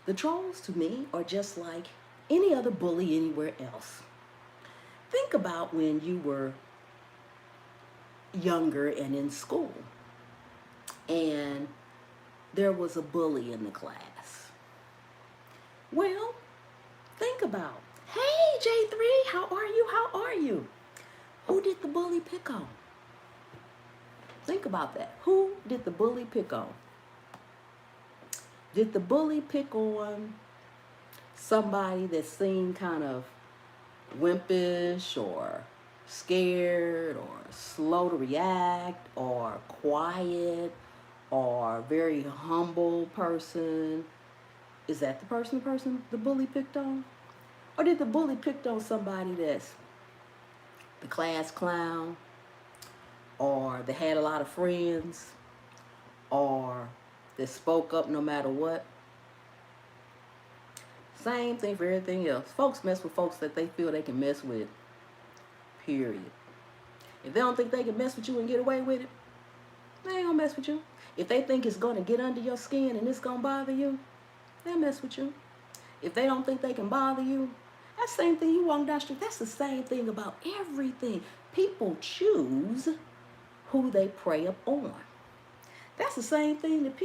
the trolls to me are just like any other bully anywhere else. Think about when you were younger and in school, and there was a bully in the class. Well, think about, hey, J3, how are you? How are you? Who did the bully pick on? Think about that. Who did the bully pick on? Did the bully pick on somebody that seemed kind of wimpish or scared or slow to react or quiet or very humble person? Is that the person the bully picked on? Or did the bully picked on somebody that's the class clown, or that had a lot of friends, or that spoke up no matter what? Same thing for everything else. Folks mess with folks that they feel they can mess with, period. If they don't think they can mess with you and get away with it, they ain't gonna mess with you. If they think it's gonna get under your skin and it's gonna bother you, they'll mess with you. If they don't think they can bother you, that's the same thing. You walk down the street, that's the same thing about everything. People choose who they prey up on. That's the same thing that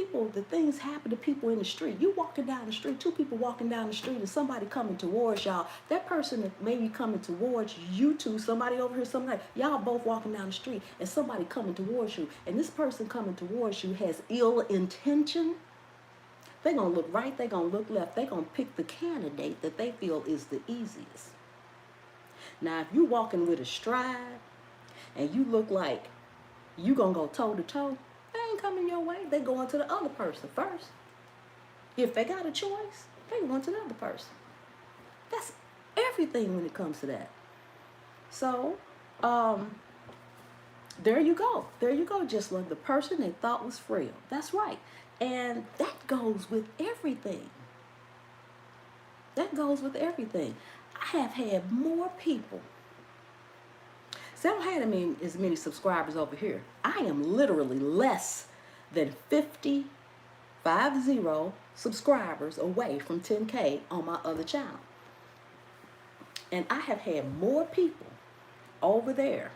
things happen to people in the street. You walking down the street, two people walking down the street, and somebody coming towards y'all. That person that may be coming towards you two, somebody over here, somebody, y'all both walking down the street, and somebody coming towards you, and this person coming towards you has ill intention. They're going to look right, they're going to look left, they're going to pick the candidate that they feel is the easiest. Now, if you walking with a stride, and you look like you going to go toe to toe, they ain't coming your way. They going to the other person first. If they got a choice, they going to the other person. everything when it comes to that. So, there you go. There you go. Just like the person they thought was frail. That's right. And that goes with everything. That goes with everything. I have had more people. See, I don't have as many subscribers over here. I am literally less than 50 subscribers away from 10K on my other channel. And I have had more people over there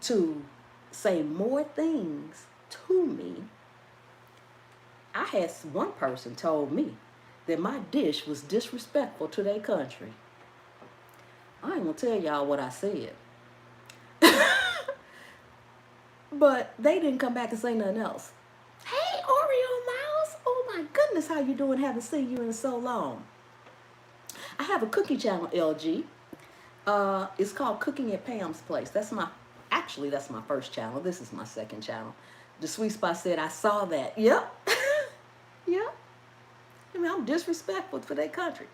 to say more things to me. I had one person told me that my dish was disrespectful to their country. I ain't gonna tell y'all what I said. But they didn't come back and say nothing else. Hey, Oreo Mouse. Oh my goodness, how you doing? Haven't seen you in so long. I have a cookie channel, LG. It's called Cooking at Pam's Place. That's my first channel. This is my second channel. The Sweet Spot said, I saw that. Yep. Yep. I mean, I'm disrespectful for their country.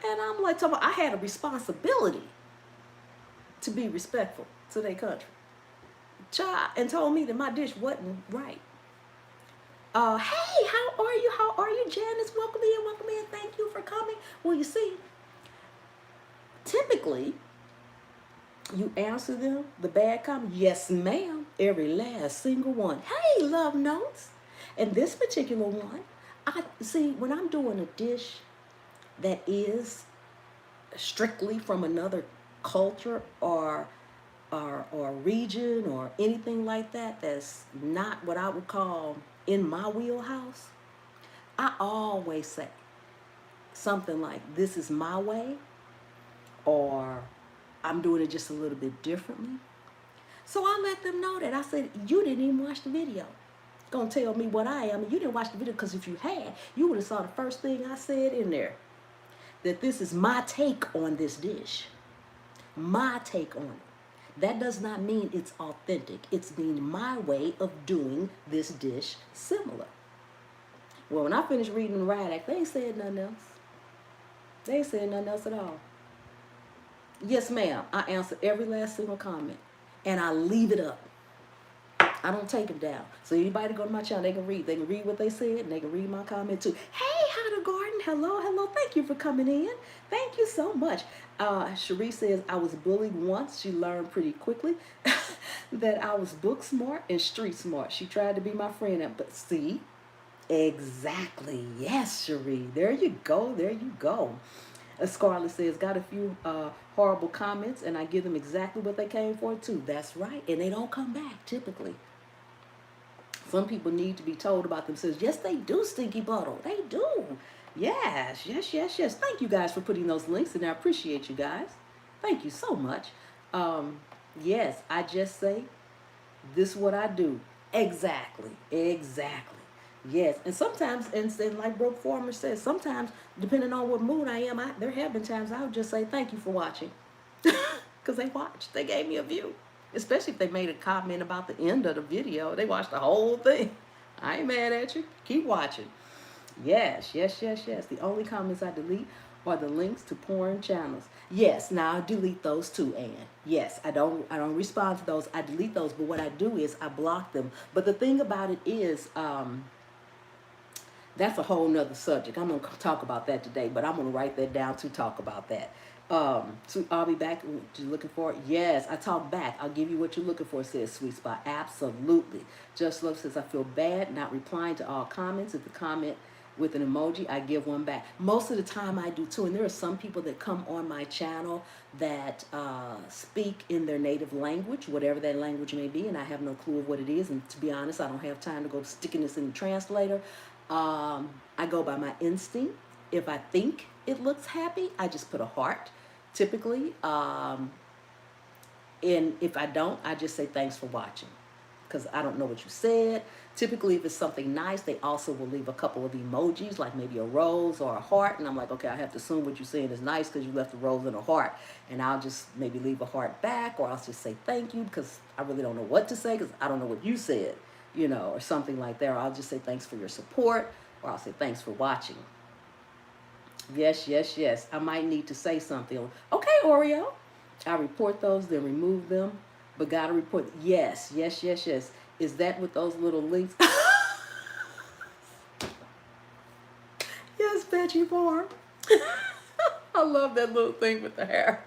And I'm like, I had a responsibility to be respectful to their country. Child, and told me that my dish wasn't right. Hey, how are you? How are you, Janice? Welcome in. Thank you for coming. Well, you see, typically, you answer them, the bad comment, yes, ma'am, every last single one. Hey, love notes. And this particular one, I see when I'm doing a dish that is strictly from another culture or region or anything like that, that's not what I would call in my wheelhouse, I always say something like, this is my way, or I'm doing it just a little bit differently. So I let them know that. I said, you didn't even watch the video. Gonna tell me what I am, and you didn't watch the video, because if you had, you would have saw the first thing I said in there, that this is my take on this dish. My take on it. That does not mean it's authentic. It's mean my way of doing this dish similar. Well, when I finished reading the riot act, they ain't said nothing else. They ain't said nothing else at all. Yes, ma'am. I answer every last single comment, and I leave it up. I don't take them down. So anybody go to my channel, they can read. They can read what they said, and they can read my comment too. Hey, how to garden? Hello. Thank you for coming in. Thank you so much. Cherie says, I was bullied once. She learned pretty quickly that I was book smart and street smart. She tried to be my friend, but see, exactly. Yes, Cherie. There you go. Scarlett says, got a few horrible comments, and I give them exactly what they came for too. That's right. And they don't come back typically. Some people need to be told about themselves. Yes, they do, Stinky Bottle. They do. Yes. Thank you guys for putting those links in there. I appreciate you guys. Thank you so much. Yes, I just say, this is what I do. Exactly. Yes, and sometimes, and like Brooke Farmer says, sometimes, depending on what mood I am, there have been times I would just say, thank you for watching. Because they watched. They gave me a view. Especially if they made a comment about the end of the video. They watched the whole thing. I ain't mad at you. Keep watching. Yes. The only comments I delete are the links to porn channels. Yes, now I delete those too, Ann. Yes, I don't respond to those. I delete those, but what I do is I block them. But the thing about it is, that's a whole nother subject. I'm going to talk about that today, but I'm going to write that down to talk about that. So I'll be back. What you looking for? Yes, I talk back. I'll give you what you're looking for, says Sweet Spot. Absolutely. Just Love says, I feel bad not replying to all comments. If the comment with an emoji, I give one back. Most of the time I do too. And there are some people that come on my channel that speak in their native language, whatever that language may be, and I have no clue of what it is. And to be honest, I don't have time to go sticking this in the translator. I go by my instinct. If I think it looks happy, I just put a heart, typically. And if I don't, I just say thanks for watching, because I don't know what you said. Typically, if it's something nice, they also will leave a couple of emojis, like maybe a rose or a heart. And I'm like, okay, I have to assume what you're saying is nice because you left a rose and a heart. And I'll just maybe leave a heart back, or I'll just say thank you because I really don't know what to say because I don't know what you said, or something like that. Or I'll just say thanks for your support, or I'll say thanks for watching. Yes, yes, yes. I might need to say something. Okay, Oreo. I report those, then remove them, but gotta report. Yes, yes, yes, yes. Is that what those little links? Yes, Veggie Farm. I love that little thing with the hair.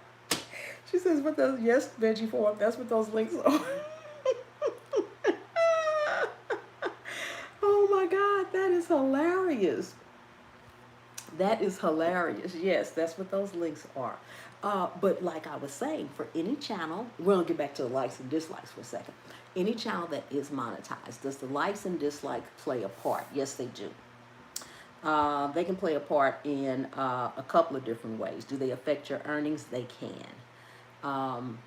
She says, "What those?" Yes, Veggie Farm. That's what those links are. Oh my God, that is hilarious. That is hilarious. Yes, that's what those links are. But like I was saying, for any channel, we're gonna get back to the likes and dislikes for a second. Any channel that is monetized, does the likes and dislikes play a part? Yes, they do. They can play a part in a couple of different ways. Do they affect your earnings? They can.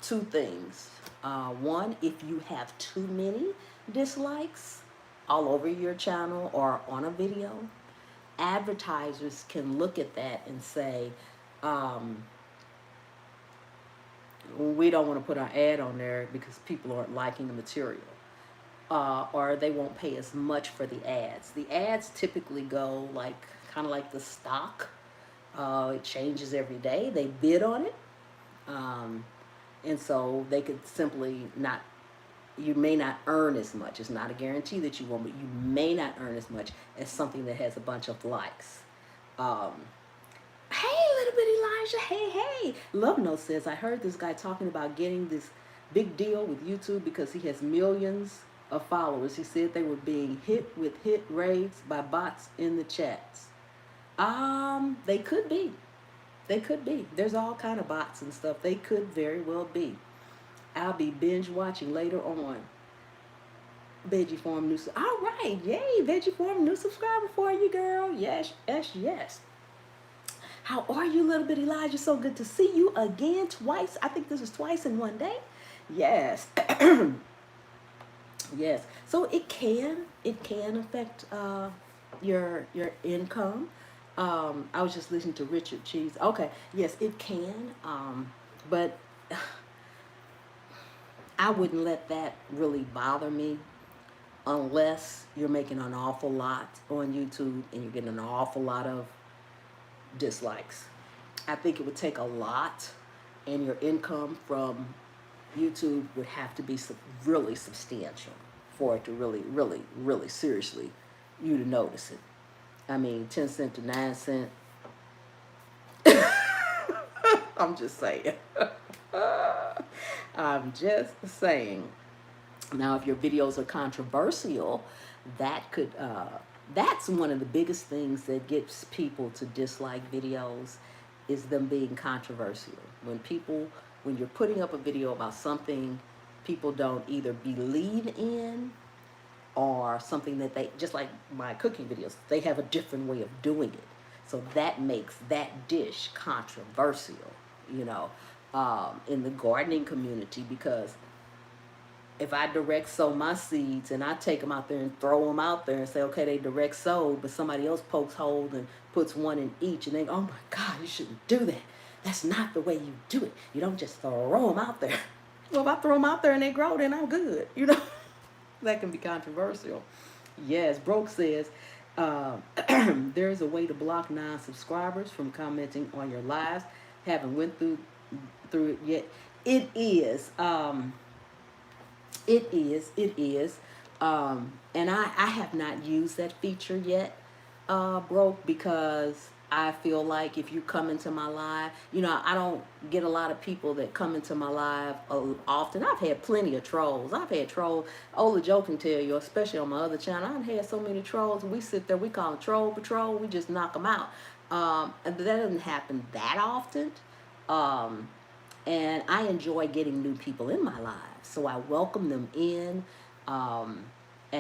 Two things. One, if you have too many dislikes all over your channel or on a video, advertisers can look at that and say, we don't want to put our ad on there because people aren't liking the material. Or they won't pay as much for the ads. The ads typically go like kind of like the stock. It changes every day. They bid on it. And so they could simply not, you may not earn as much. It's not a guarantee that you won't, but you may not earn as much as something that has a bunch of likes. Hey, little bit Elijah. Hey, hey. Love Note says, I heard this guy talking about getting this big deal with YouTube because he has millions of followers. He said they were being hit with hit raids by bots in the chats. They could be. They could be. There's all kind of bots and stuff. They could very well be. I'll be binge watching later on. Veggie Farm new. All right, yay! Veggie Farm new subscriber for you, girl. Yes, yes, yes. How are you, little bit Elijah? So good to see you again twice. I think this is twice in one day. Yes. Yes. So it can affect your income. I was just listening to Richard Cheese. Okay. Yes, it can. But I wouldn't let that really bother me unless you're making an awful lot on YouTube and you're getting an awful lot of dislikes. I think it would take a lot, and your income from YouTube would have to be really substantial for it to really seriously you to notice it. I mean, 10 cent to 9 cent. I'm just saying. I'm just saying. Now, if your videos are controversial, that could that's one of the biggest things that gets people to dislike videos, is them being controversial. When you're putting up a video about something people don't either believe in, or something that they, just like my cooking videos, they have a different way of doing it. So that makes that dish controversial, you know, in the gardening community, because if I direct sow my seeds and I take them out there and throw them out there and say, okay, they direct sowed, but somebody else pokes holes and puts one in each, and they go, oh my God, you shouldn't do that. That's not the way you do it. You don't just throw them out there. Well, if I throw them out there and they grow, then I'm good, you know. That can be controversial. Yes, Broke says, there's a way to block non-subscribers from commenting on your lives. Haven't went through it yet. It is. It is. And I have not used that feature yet, Broke, because I feel like if you come into my live, you know, I don't get a lot of people that come into my live often. I've had plenty of trolls. I've had trolls. Ola Joe can tell you, especially on my other channel, I've had so many trolls. We sit there, we call them troll patrol. We just knock them out. And that doesn't happen that often. And I enjoy getting new people in my lives. So I welcome them in. And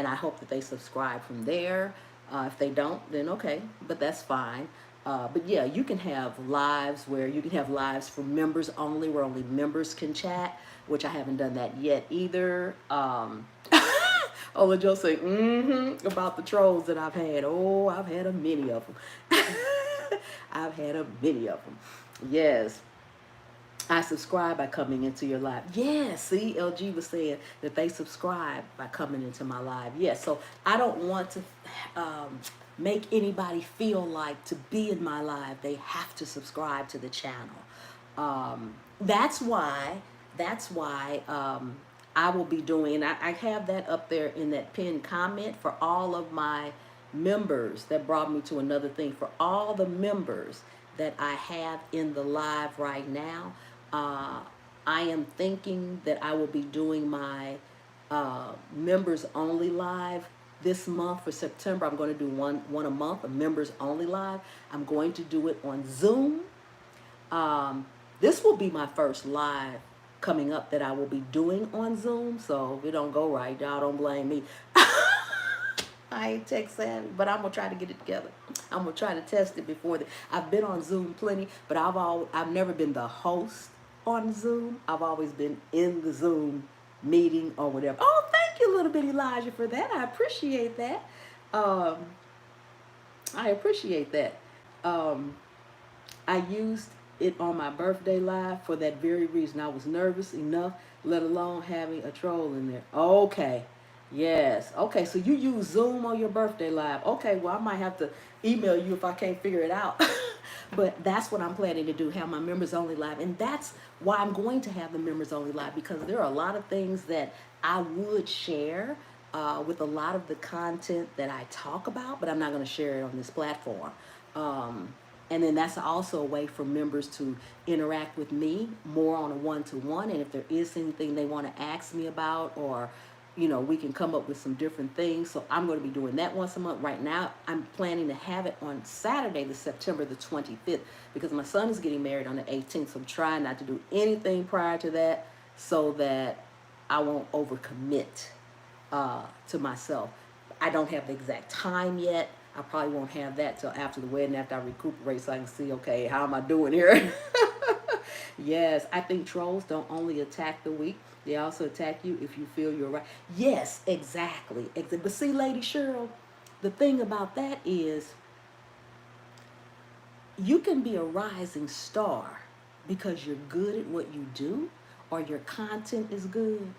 I hope that they subscribe from there. If they don't, then okay, but that's fine. But yeah, you can have lives where you can have lives for members only, where only members can chat, which I haven't done that yet either. Ola Joe say, about the trolls that I've had. Oh, I've had a many of them. I've had a many of them. Yes. I subscribe by coming into your live. Yes, see, LG was saying that they subscribe by coming into my live. Yes, so I don't want to make anybody feel like to be in my live, they have to subscribe to the channel. That's why, I will be doing, and I have that up there in that pinned comment for all of my members. That brought me to another thing. For all the members that I have in the live right now, uh, I am thinking that I will be doing my members only live this month for September. I'm going to do one a month, a members only live. I'm going to do it on Zoom. This will be my first live coming up that I will be doing on Zoom. So if it don't go right, y'all don't blame me. I ain't tech savvy, but I'm gonna try to get it together. I'm gonna try to test it before I've been on Zoom plenty, but I've never been the host on Zoom. I've always been in the Zoom meeting or whatever. Oh, thank you, little bit Elijah, for that. I appreciate that. I appreciate that. I used it on my birthday live for that very reason. I was nervous enough, let alone having a troll in there. Okay. Yes. Okay, so you use Zoom on your birthday live. Okay, well, I might have to email you if I can't figure it out. But that's what I'm planning to do, have my members only live. And that's why I'm going to have the members only live, because there are a lot of things that I would share with a lot of the content that I talk about, but I'm not going to share it on this platform. And then that's also a way for members to interact with me more on a one-to-one. And if there is anything they want to ask me about, or we can come up with some different things. So I'm going to be doing that once a month. Right now, I'm planning to have it on Saturday, September the 25th, because my son is getting married on the 18th. So I'm trying not to do anything prior to that so that I won't overcommit to myself. I don't have the exact time yet. I probably won't have that till after the wedding, after I recuperate, so I can see, okay, how am I doing here? Yes, I think trolls don't only attack the weak, they also attack you if you feel you're right. Yes, exactly. But see, Lady Cheryl, the thing about that is you can be a rising star because you're good at what you do or your content is good.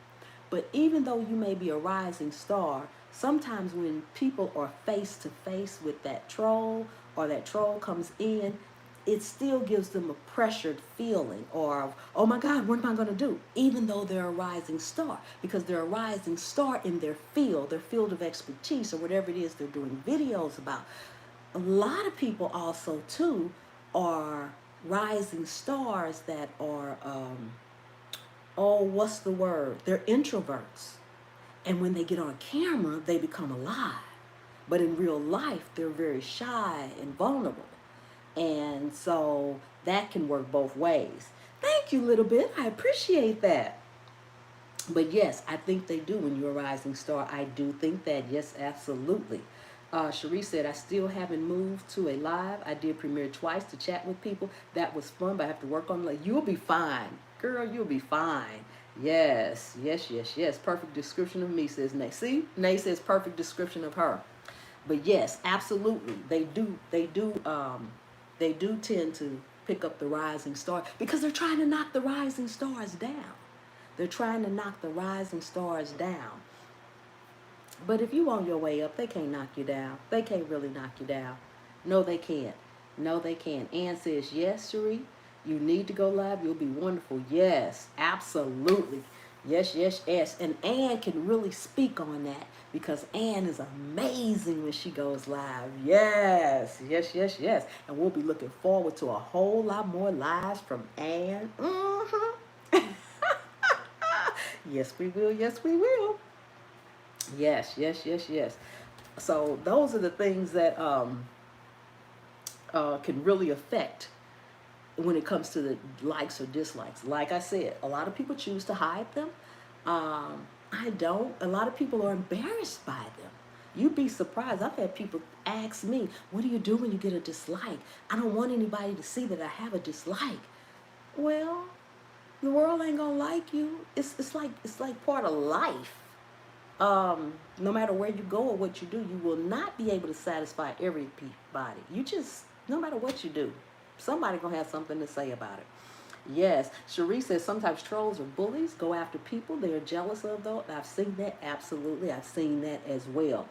But even though you may be a rising star, sometimes when people are face to face with that troll, or that troll comes in, it still gives them a pressured feeling, or, oh my God, what am I going to do? Even though they're a rising star, because they're a rising star in their field of expertise, or whatever it is they're doing videos about. A lot of people also, too, are rising stars that are, what's the word? They're introverts. And when they get on camera, they become alive. But in real life, they're very shy and vulnerable. And so that can work both ways. Thank you, little bit. I appreciate that. But yes, I think they do when you're a rising star. I do think that. Yes, absolutely. Cherie said, I still haven't moved to a live. I did premiere twice to chat with people. That was fun, but I have to work on it. You'll be fine. Girl, you'll be fine. Yes, yes, yes, yes. Perfect description of me, says Nay. See? Nay says perfect description of her. But yes, absolutely. They do tend to pick up the rising star because they're trying to knock the rising stars down. They're trying to knock the rising stars down. But if you on your way up, they can't knock you down. They can't really knock you down. No, they can't. No, they can't. Ann says, yes, Cherie, you need to go live. You'll be wonderful. Yes, absolutely. Yes, yes, yes. And Ann can really speak on that because Ann is amazing when she goes live. Yes, yes, yes, yes. And we'll be looking forward to a whole lot more lives from Ann. Yes, we will. Yes, we will. Yes, yes, yes, yes. So those are the things that can really affect when it comes to the likes or dislikes. Like I said, a lot of people choose to hide them. I don't. A lot of people are embarrassed by them. You'd be surprised. I've had people ask me, what do you do when you get a dislike? I don't want anybody to see that I have a dislike. Well, the world ain't gonna like you. It's like part of life. No matter where you go or what you do, you will not be able to satisfy everybody. You just, no matter what you do, somebody gonna have something to say about it. Yes. Cherie says sometimes trolls or bullies go after people they're jealous of, though. I've seen that. Absolutely. I've seen that as well.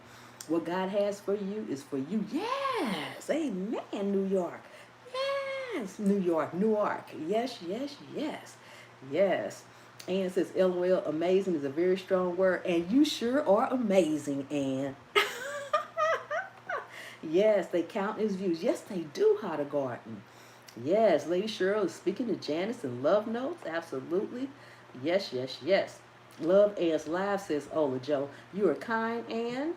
What God has for you is for you. Yes. Amen, New York. Yes. New York. Newark. Yes, yes, yes. Yes. Ann says, LOL, amazing is a very strong word. And you sure are amazing, Ann. Yes, they count as views. Yes, they do, how to garden. Yes, Lady Cheryl is speaking to Janice in love notes. Absolutely. Yes, yes, yes. Love Ann's live, says Ola Joe. You are kind, Ann.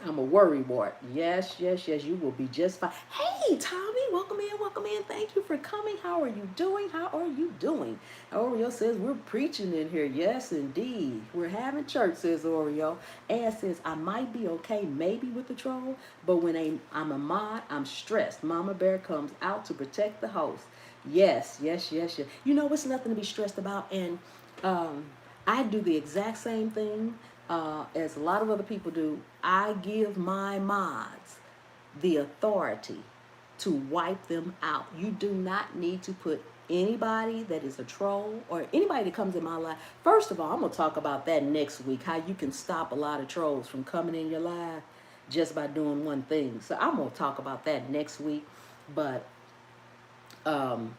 I'm a worrywart. Yes, yes, yes. You will be just fine. Hey, Tommy, welcome in, welcome in. Thank you for coming. How are you doing? How are you doing? Oreo says we're preaching in here. Yes, indeed. We're having church, says Oreo. Ann says I might be okay, maybe with the troll, but when I'm a mod, I'm stressed. Mama Bear comes out to protect the host. Yes, yes, yes, yes. You know, it's nothing to be stressed about, and um, I do the exact same thing as a lot of other people do. I give my mods the authority to wipe them out. You do not need to put anybody that is a troll or anybody that comes in my life. First of all, I'm going to talk about that next week, how you can stop a lot of trolls from coming in your life just by doing one thing. So I'm going to talk about that next week. But um,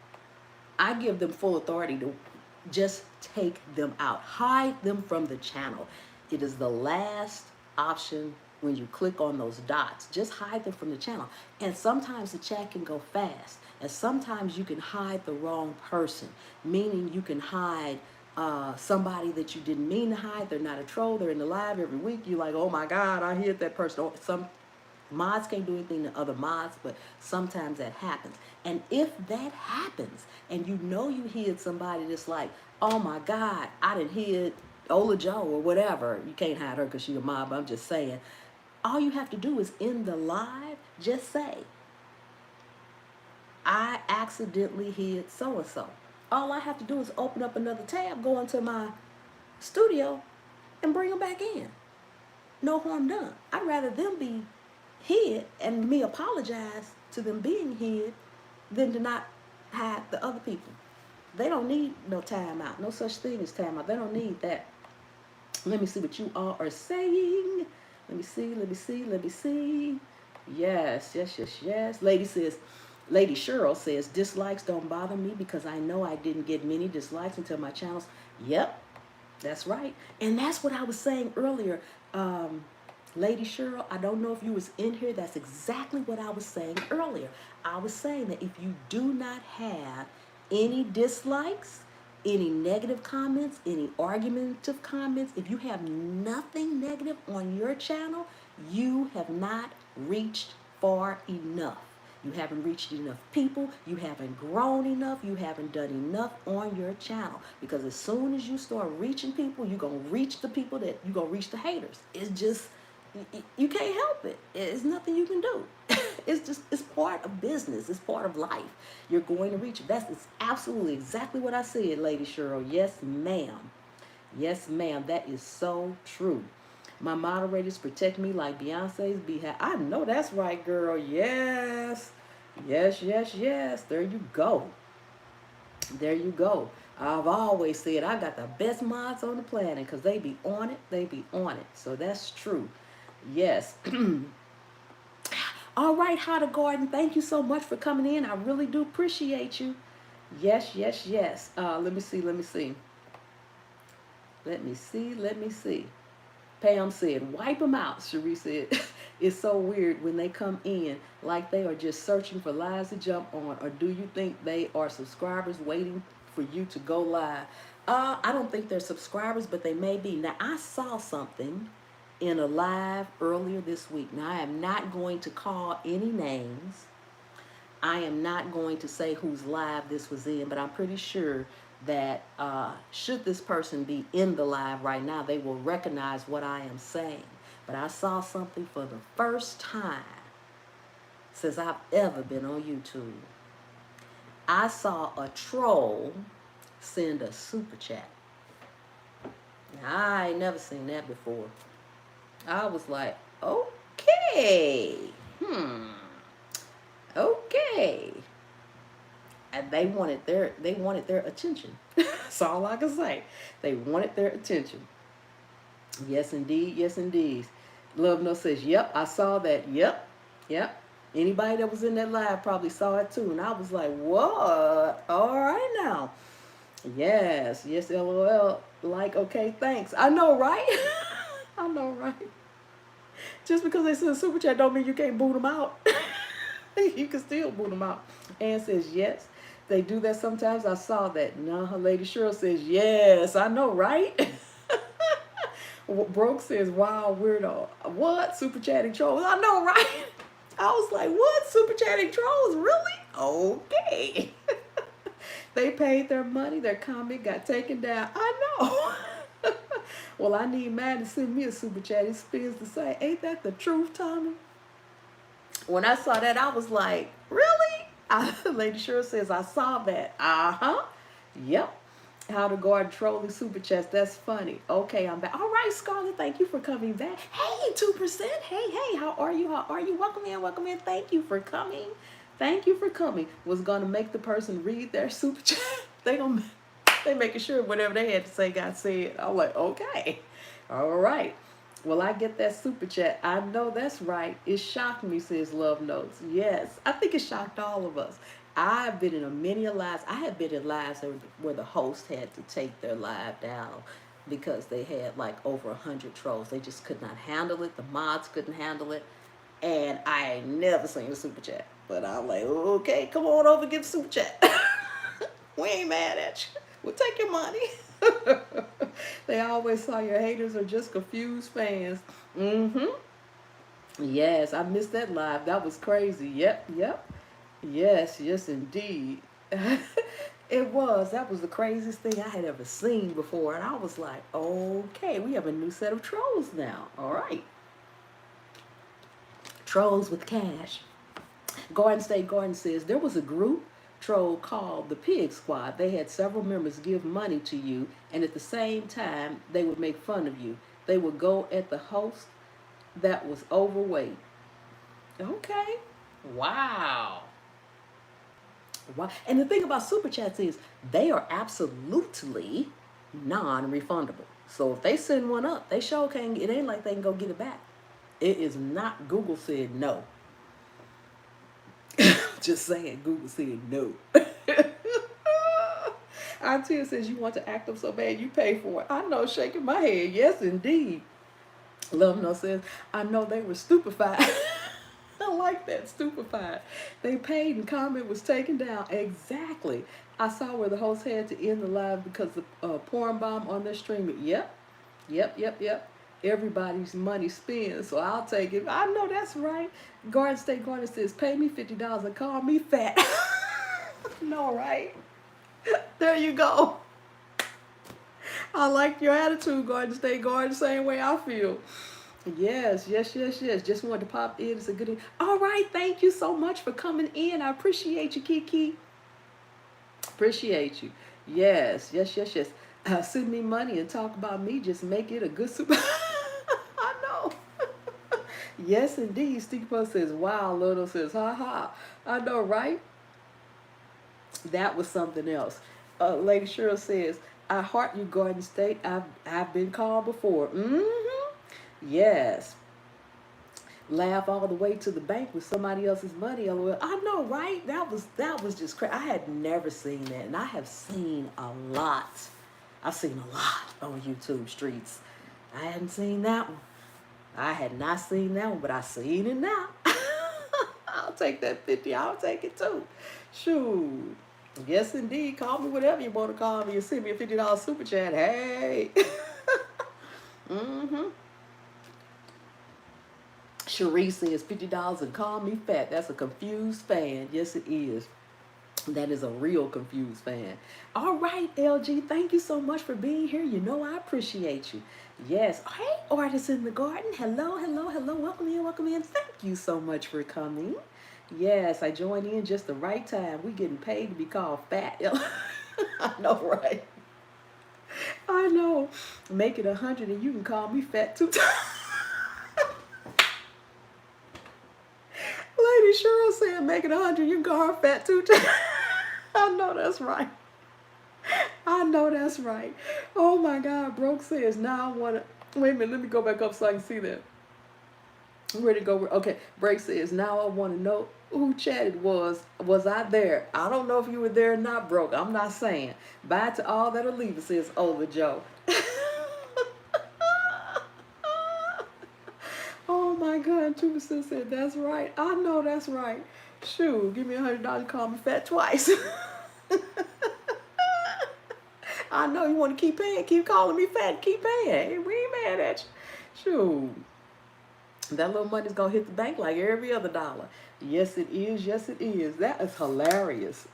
I give them full authority to just take them out, hide them from the channel. It is the last option when you click on those dots. Just hide them from the channel. And sometimes the chat can go fast. And sometimes you can hide the wrong person, meaning you can hide somebody that you didn't mean to hide. They're not a troll. They're in the live every week. You're like, oh my God, I hit that person. Or some mods can't do anything to other mods, but sometimes that happens. And if that happens, and you know you hid somebody that's like, oh my God, I done hid Ola Joe or whatever. You can't hide her because she's a mod, but I'm just saying. All you have to do is in the live, just say, I accidentally hid so-and-so. All I have to do is open up another tab, go into my studio, and bring them back in. No harm done. I'd rather them be hid and me apologize to them being hid than to not hide the other people. They don't need no timeout. No such thing as timeout. They don't need that. Let me see what you all are saying. Let me see, let me see, let me see. Yes, yes, yes, yes. Lady Cheryl says, dislikes don't bother me because I know I didn't get many dislikes until my channels. Yep, that's right. And that's what I was saying earlier. Lady Cheryl, I don't know if you was in here. That's exactly what I was saying earlier. I was saying that if you do not have any dislikes, any negative comments, any argumentative comments, if you have nothing negative on your channel, you have not reached far enough. You haven't reached enough people. You haven't grown enough. You haven't done enough on your channel. Because as soon as you start reaching people, you're going to reach the people that you're going to reach the haters. It's just, you can't help it. It's nothing you can do. It's part of business. It's part of life. You're going to reach it. It's absolutely exactly what I said, Lady Cheryl. Yes, ma'am. Yes, ma'am. That is so true. My moderators protect me like Beyonce's behalf. I know that's right, girl. Yes. Yes, yes, yes. There you go. There you go. I've always said I got the best mods on the planet because they be on it. They be on it. So that's true. Yes. All right, How to Garden. Thank you so much for coming in. I really do appreciate you. Yes, yes, yes. Let me see. Let me see. Let me see. Let me see. Pam said, wipe them out. Cherie said, it's so weird when they come in like they are just searching for lives to jump on. Or do you think they are subscribers waiting for you to go live? I don't think they're subscribers, but they may be. Now, I saw something in a live earlier this week. Now, I am not going to call any names. I am not going to say whose live this was in, but I'm pretty sure that should this person be in the live right now, they will recognize what I am saying. But I saw something for the first time since I've ever been on YouTube. I saw a troll send a super chat. Now, I ain't never seen that before. I was like, okay. Okay. And they wanted their attention. That's all I can say. They wanted their attention. Yes, indeed. Yes, indeed. Love No says, yep, I saw that. Yep, yep. Anybody that was in that live probably saw it too. And I was like, what? All right now. Yes, yes, LOL. Like, okay, thanks. I know, right? I know, right? Just because they send a super chat don't mean you can't boot them out. You can still boot them out. Ann says, yes. They do that sometimes. I saw that. No, Lady Cheryl says, yes. I know, right? Broke says, wow, weirdo. What? Super chatting trolls? I know, right? I was like, what? Super chatting trolls? Really? Okay. They paid their money. Their comment got taken down. I know. Well, I need man to send me a super chat. He spins to say, ain't that the truth, Tommy? When I saw that, I was like, really? Lady Cheryl says, I saw that. Uh-huh. Yep. How to guard trolling super chats. That's funny. Okay, I'm back. All right, Scarlett, thank you for coming back. Hey, 2%. Hey, how are you? How are you? Welcome in, welcome in. Thank you for coming. Thank you for coming. Was going to make the person read their super chat. They making sure whatever they had to say got said. I'm like, okay. All right. Well, I get that super chat. I know that's right. It shocked me, says Love Notes. Yes, I think it shocked all of us. I've been in many lives. I have been in lives where the host had to take their live down because they had like over 100 trolls. They just could not handle it. The mods couldn't handle it. And I ain't never seen a super chat. But I'm like, okay, come on over and get a super chat. We ain't mad at you. We'll take your money. They always saw your haters are just confused fans. Mm-hmm. Yes, I missed that live. That was crazy. Yep. Yes, indeed. It was. That was the craziest thing I had ever seen before. And I was like, okay, we have a new set of trolls now. All right. Trolls with cash. Garden State Garden says, there was a group troll called the Pig Squad. They had several members give money to you, and at the same time, they would make fun of you. They would go at the host that was overweight. Okay. Wow. And the thing about super chats is they are absolutely non-refundable. So if they send one up, they sure can't. It ain't like they can go get it back. It is not. Google said no. Just saying, Google said no. Auntie says you want to act up so bad you pay for it. I know, shaking my head. Yes, indeed. Love No says, I know they were stupefied. I like that, stupefied. They paid and comment was taken down. Exactly. I saw where the host had to end the live because the porn bomb on their streaming. Yep. Everybody's money spends, so I'll take it. I know that's right. Garden State Garden says, pay me $50 and call me fat. No, right? There you go. I like your attitude, Garden State Garden, same way I feel. Yes. Just wanted to pop in. It's a good. All right, thank you so much for coming in. I appreciate you, Kiki. Appreciate you. Yes. Send me money and talk about me. Just make it a good super. I know. Yes, indeed. Sticky Post says, wow. Little says, ha ha. I know, right? That was something else. Lady Cheryl says, I heart you, Garden State. I've been called before. Mm-hmm. Yes. Laugh all the way to the bank with somebody else's money. I know, right? That was just crazy. I had never seen that, and I have seen a lot. I've seen a lot on YouTube streets. I hadn't seen that one. I had not seen that one, but I seen it now. I'll take that 50. I'll take it too. Shoot. Yes, indeed. Call me whatever you want to call me and send me a $50 super chat. Hey. Mm-hmm. Cherie says $50 and call me fat. That's a confused fan. Yes, it is. That is a real confused fan. All right, LG, thank you so much for being here. You know I appreciate you. Yes. Hey, artists in the garden. Hello. Welcome in. Thank you so much for coming. Yes, I joined in just the right time. We getting paid to be called fat. I know, right? I know. Make it 100 and you can call me fat 2 times. Lady Cheryl said, make it 100, you can call her fat 2 times. I know that's right. I know that's right. Oh my God, Broke says, now I want to, wait a minute, let me go back up so I can see that. Where to go? Okay, Break says, now I want to know who chatted was. Was I there? I don't know if you were there or not, Broke. I'm not saying. Bye to all that'll leave us, says Over Joe. Oh my God, Tuba said, that's right. I know that's right. Shoot, give me $100 to call me fat twice. I know you want to keep paying, keep calling me fat, keep paying. We ain't mad at you. Shoot. That little money's gonna hit the bank like every other dollar. Yes, it is. Yes, it is. That is hilarious.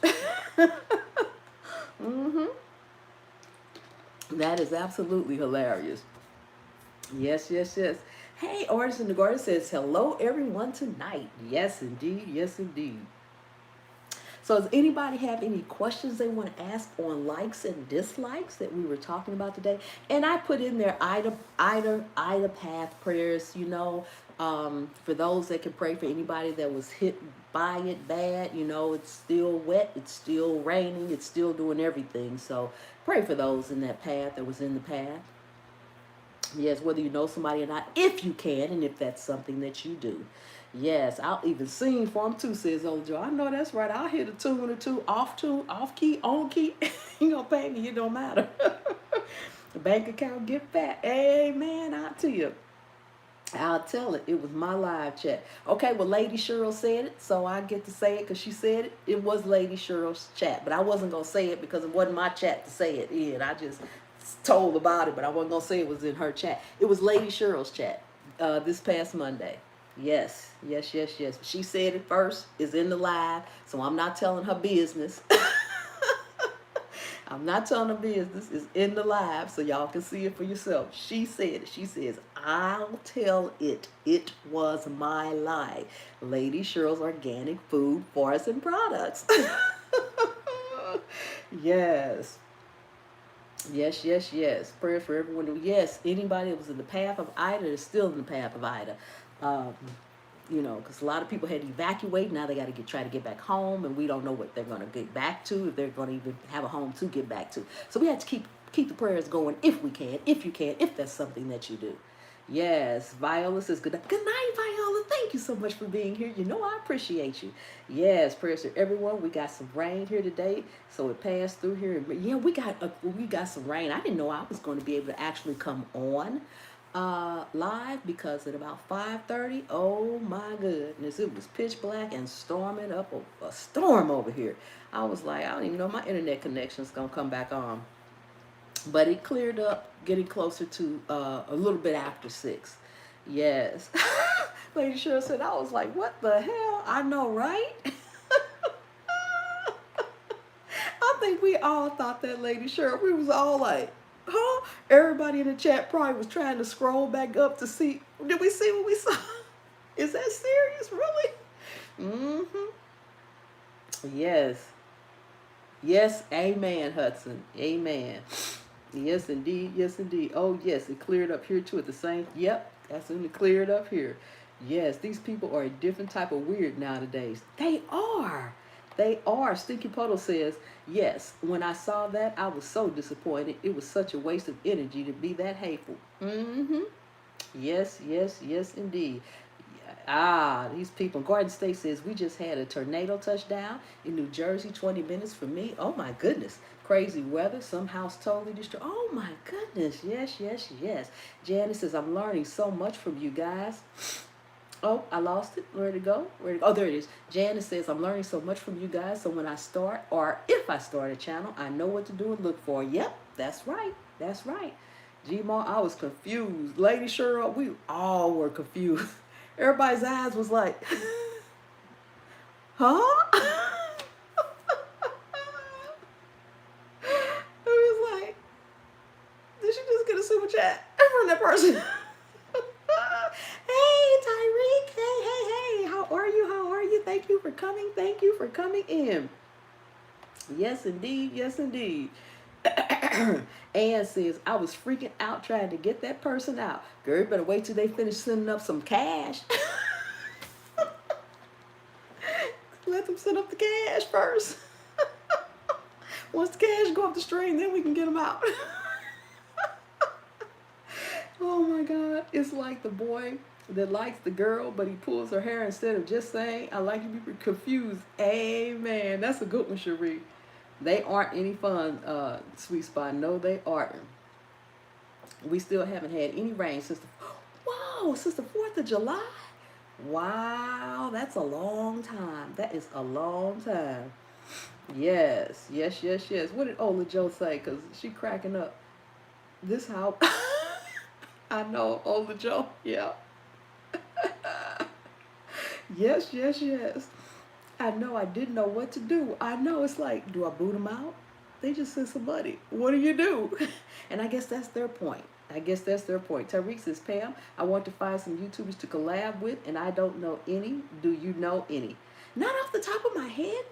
Mm-hmm. That is absolutely hilarious. Yes, yes, yes. Hey, Artist in the Garden says, hello everyone tonight. Yes, indeed. Yes, indeed. So does anybody have any questions they want to ask on likes and dislikes that we were talking about today? And I put in there Ida path prayers, for those that can pray for anybody that was hit by it bad. It's still wet, it's still raining, it's still doing everything. So pray for those in that path that was in the path. Yes, whether you know somebody or not, if you can, and if that's something that you do. Yes, I'll even sing for them too, says old Joe. I know that's right. I'll hit a tune or two, off key, on key. You gonna pay me, it don't matter. The bank account get fat. Amen, I'll tell you. I'll tell it. It was my live chat. Okay, well, Lady Cheryl said it, so I get to say it because she said it. It was Lady Cheryl's chat, but I wasn't going to say it because it wasn't my chat to say it in. I just told about it, but I wasn't going to say it was in her chat. It was Lady Cheryl's chat this past Monday. Yes, yes, yes, yes. She said it first. It's in the live, so I'm not telling her business. I'm not telling her business. It's in the live, so y'all can see it for yourself. She said it. She says, I'll tell it. It was my lie. Lady Cheryl's Organic Food, Forests, and Products. Yes. Yes, yes, yes. Prayer for everyone. Yes, anybody that was in the path of Ida is still in the path of Ida. Because a lot of people had to evacuate. Now they got to try to get back home, and we don't know what they're going to get back to, if they're going to even have a home to get back to. So we have to keep the prayers going if we can, if you can, if that's something that you do. Yes, Viola says good night. Good night, Viola. Thank you so much for being here. I appreciate you. Yes, prayers to everyone. We got some rain here today, so it passed through here. Yeah, we got some rain. I didn't know I was going to be able to actually come on live because at about 5:30, oh my goodness, it was pitch black and storming up a storm over here. I was like, I don't even know if my internet connection's gonna come back on, but it cleared up, getting closer to a little bit after 6. Yes. Lady Cheryl said, I was like, what the hell? I know, right? I think we all thought that, Lady Cheryl. We was all like, huh? Everybody in the chat probably was trying to scroll back up to see. Did we see what we saw? Is that serious? Really? Mm-hmm. Yes. Yes, amen, Hudson. Amen. Yes, indeed. Yes, indeed. Oh, yes, it cleared up here too at the same. Yep, that's when it cleared up here. Yes, these people are a different type of weird nowadays. They are. They are. Stinky Puddle says, yes, when I saw that, I was so disappointed. It was such a waste of energy to be that hateful. Mm-hmm. Yes, yes, yes, indeed. These people. Garden State says, we just had a tornado touchdown in New Jersey, 20 minutes from me. Oh, my goodness. Crazy weather. Some house totally destroyed. Oh, my goodness. Yes, yes, yes. Janice says, I'm learning so much from you guys. Oh, I lost it. Where'd it go? Oh, there it is. Janice says, I'm learning so much from you guys. So when I start, or if I start a channel, I know what to do and look for. Yep, that's right. That's right. G-Ma, I was confused. Lady Cheryl, we all were confused. Everybody's eyes was like, huh? It was like, did she just get a super chat from that person? Hey, Tyreek. Hey. How are you? How are you? Thank you for coming. Thank you for coming in. Yes, indeed. Yes, indeed. Ann says, I was freaking out trying to get that person out. Girl, you better wait till they finish sending up some cash. Let them send up the cash first. Once the cash go up the stream, then we can get them out. Oh my God. It's like the boy that likes the girl, but he pulls her hair instead of just saying, I like you to be confused. Amen. That's a good one, Cherie. They aren't any fun, Sweet Spot. No, they aren't. We still haven't had any rain since since the 4th of July? Wow, that's a long time. That is a long time. Yes, yes, yes, yes. What did Ola Joe say? Because she cracking up. This how I know Ola Joe. Yeah. Yes, yes, yes. I know I didn't know what to do. I know it's like, do I boot them out? They just sent some money. What do you do? And I guess that's their point. I guess that's their point. Tariq says, Pam, I want to find some YouTubers to collab with, and I don't know any. Do you know any? Not off the top of my head,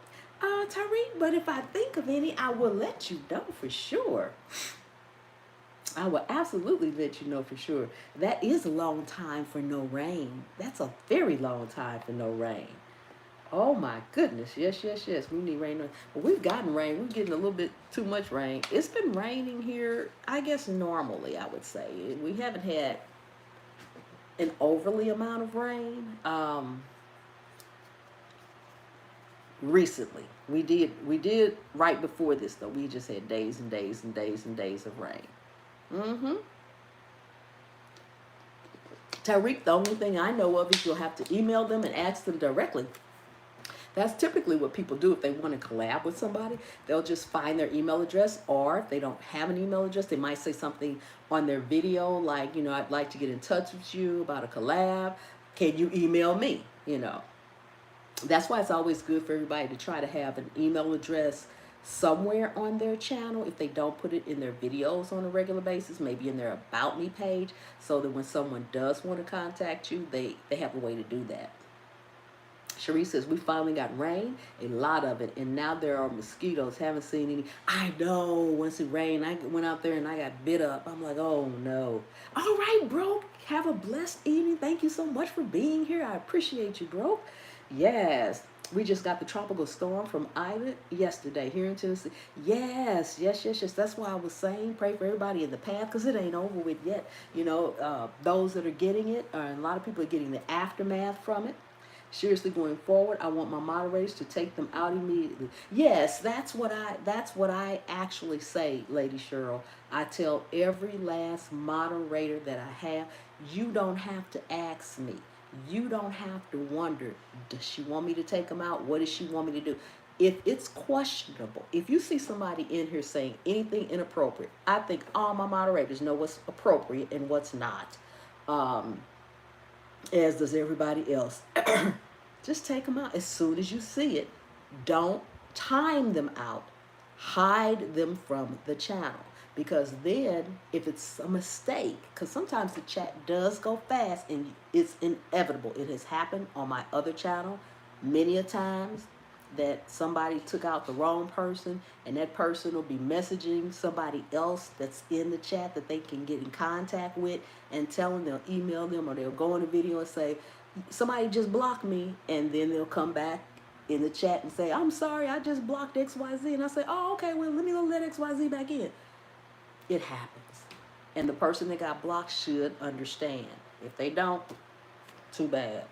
Tariq, but if I think of any, I will let you know for sure. I will absolutely let you know for sure. That is a long time for no rain. That's a very long time for no rain. Oh my goodness. Yes, yes, yes. We need rain. Well, we've gotten rain. We're getting a little bit too much rain. It's been raining here, I guess, normally, I would say. We haven't had an overly amount of rain. Recently. We did right before this, though. We just had days and days and days and days of rain. Mm-hmm. Tariq, the only thing I know of is you'll have to email them and ask them directly. That's typically what people do if they want to collab with somebody. They'll just find their email address, or if they don't have an email address, they might say something on their video like, you know, I'd like to get in touch with you about a collab. Can you email me? You know, that's why it's always good for everybody to try to have an email address somewhere on their channel if they don't put it in their videos on a regular basis, maybe in their About Me page, so that when someone does want to contact you, they have a way to do that. Cherie says, we finally got rain, a lot of it, and now there are mosquitoes. Haven't seen any. I know, once it rained, I went out there and I got bit up. I'm like, oh no. All right, bro, have a blessed evening. Thank you so much for being here. I appreciate you, bro. Yes, we just got the tropical storm from Ida yesterday here in Tennessee. Yes, yes, yes, yes. That's why I was saying, pray for everybody in the path, because it ain't over with yet. You know, those that are getting it, and a lot of people are getting the aftermath from it. Seriously, going forward, I want my moderators to take them out immediately. Yes, that's what I actually say, Lady Cheryl. I tell every last moderator that I have, you don't have to ask me. You don't have to wonder, does she want me to take them out? What does she want me to do? If it's questionable, if you see somebody in here saying anything inappropriate, I think all my moderators know what's appropriate and what's not. As does everybody else. Just take them out as soon as you see it. Don't time them out. Hide them from the channel. Because then, if it's a mistake, because sometimes the chat does go fast and it's inevitable. It has happened on my other channel many a times that somebody took out the wrong person, and that person will be messaging somebody else that's in the chat that they can get in contact with and tell them, they'll email them, or they'll go in the video and say, somebody just blocked me, and then they'll come back in the chat and say, I'm sorry, I just blocked XYZ. And I say, oh, okay, well, let me go let XYZ back in. It happens. And the person that got blocked should understand. If they don't, too bad.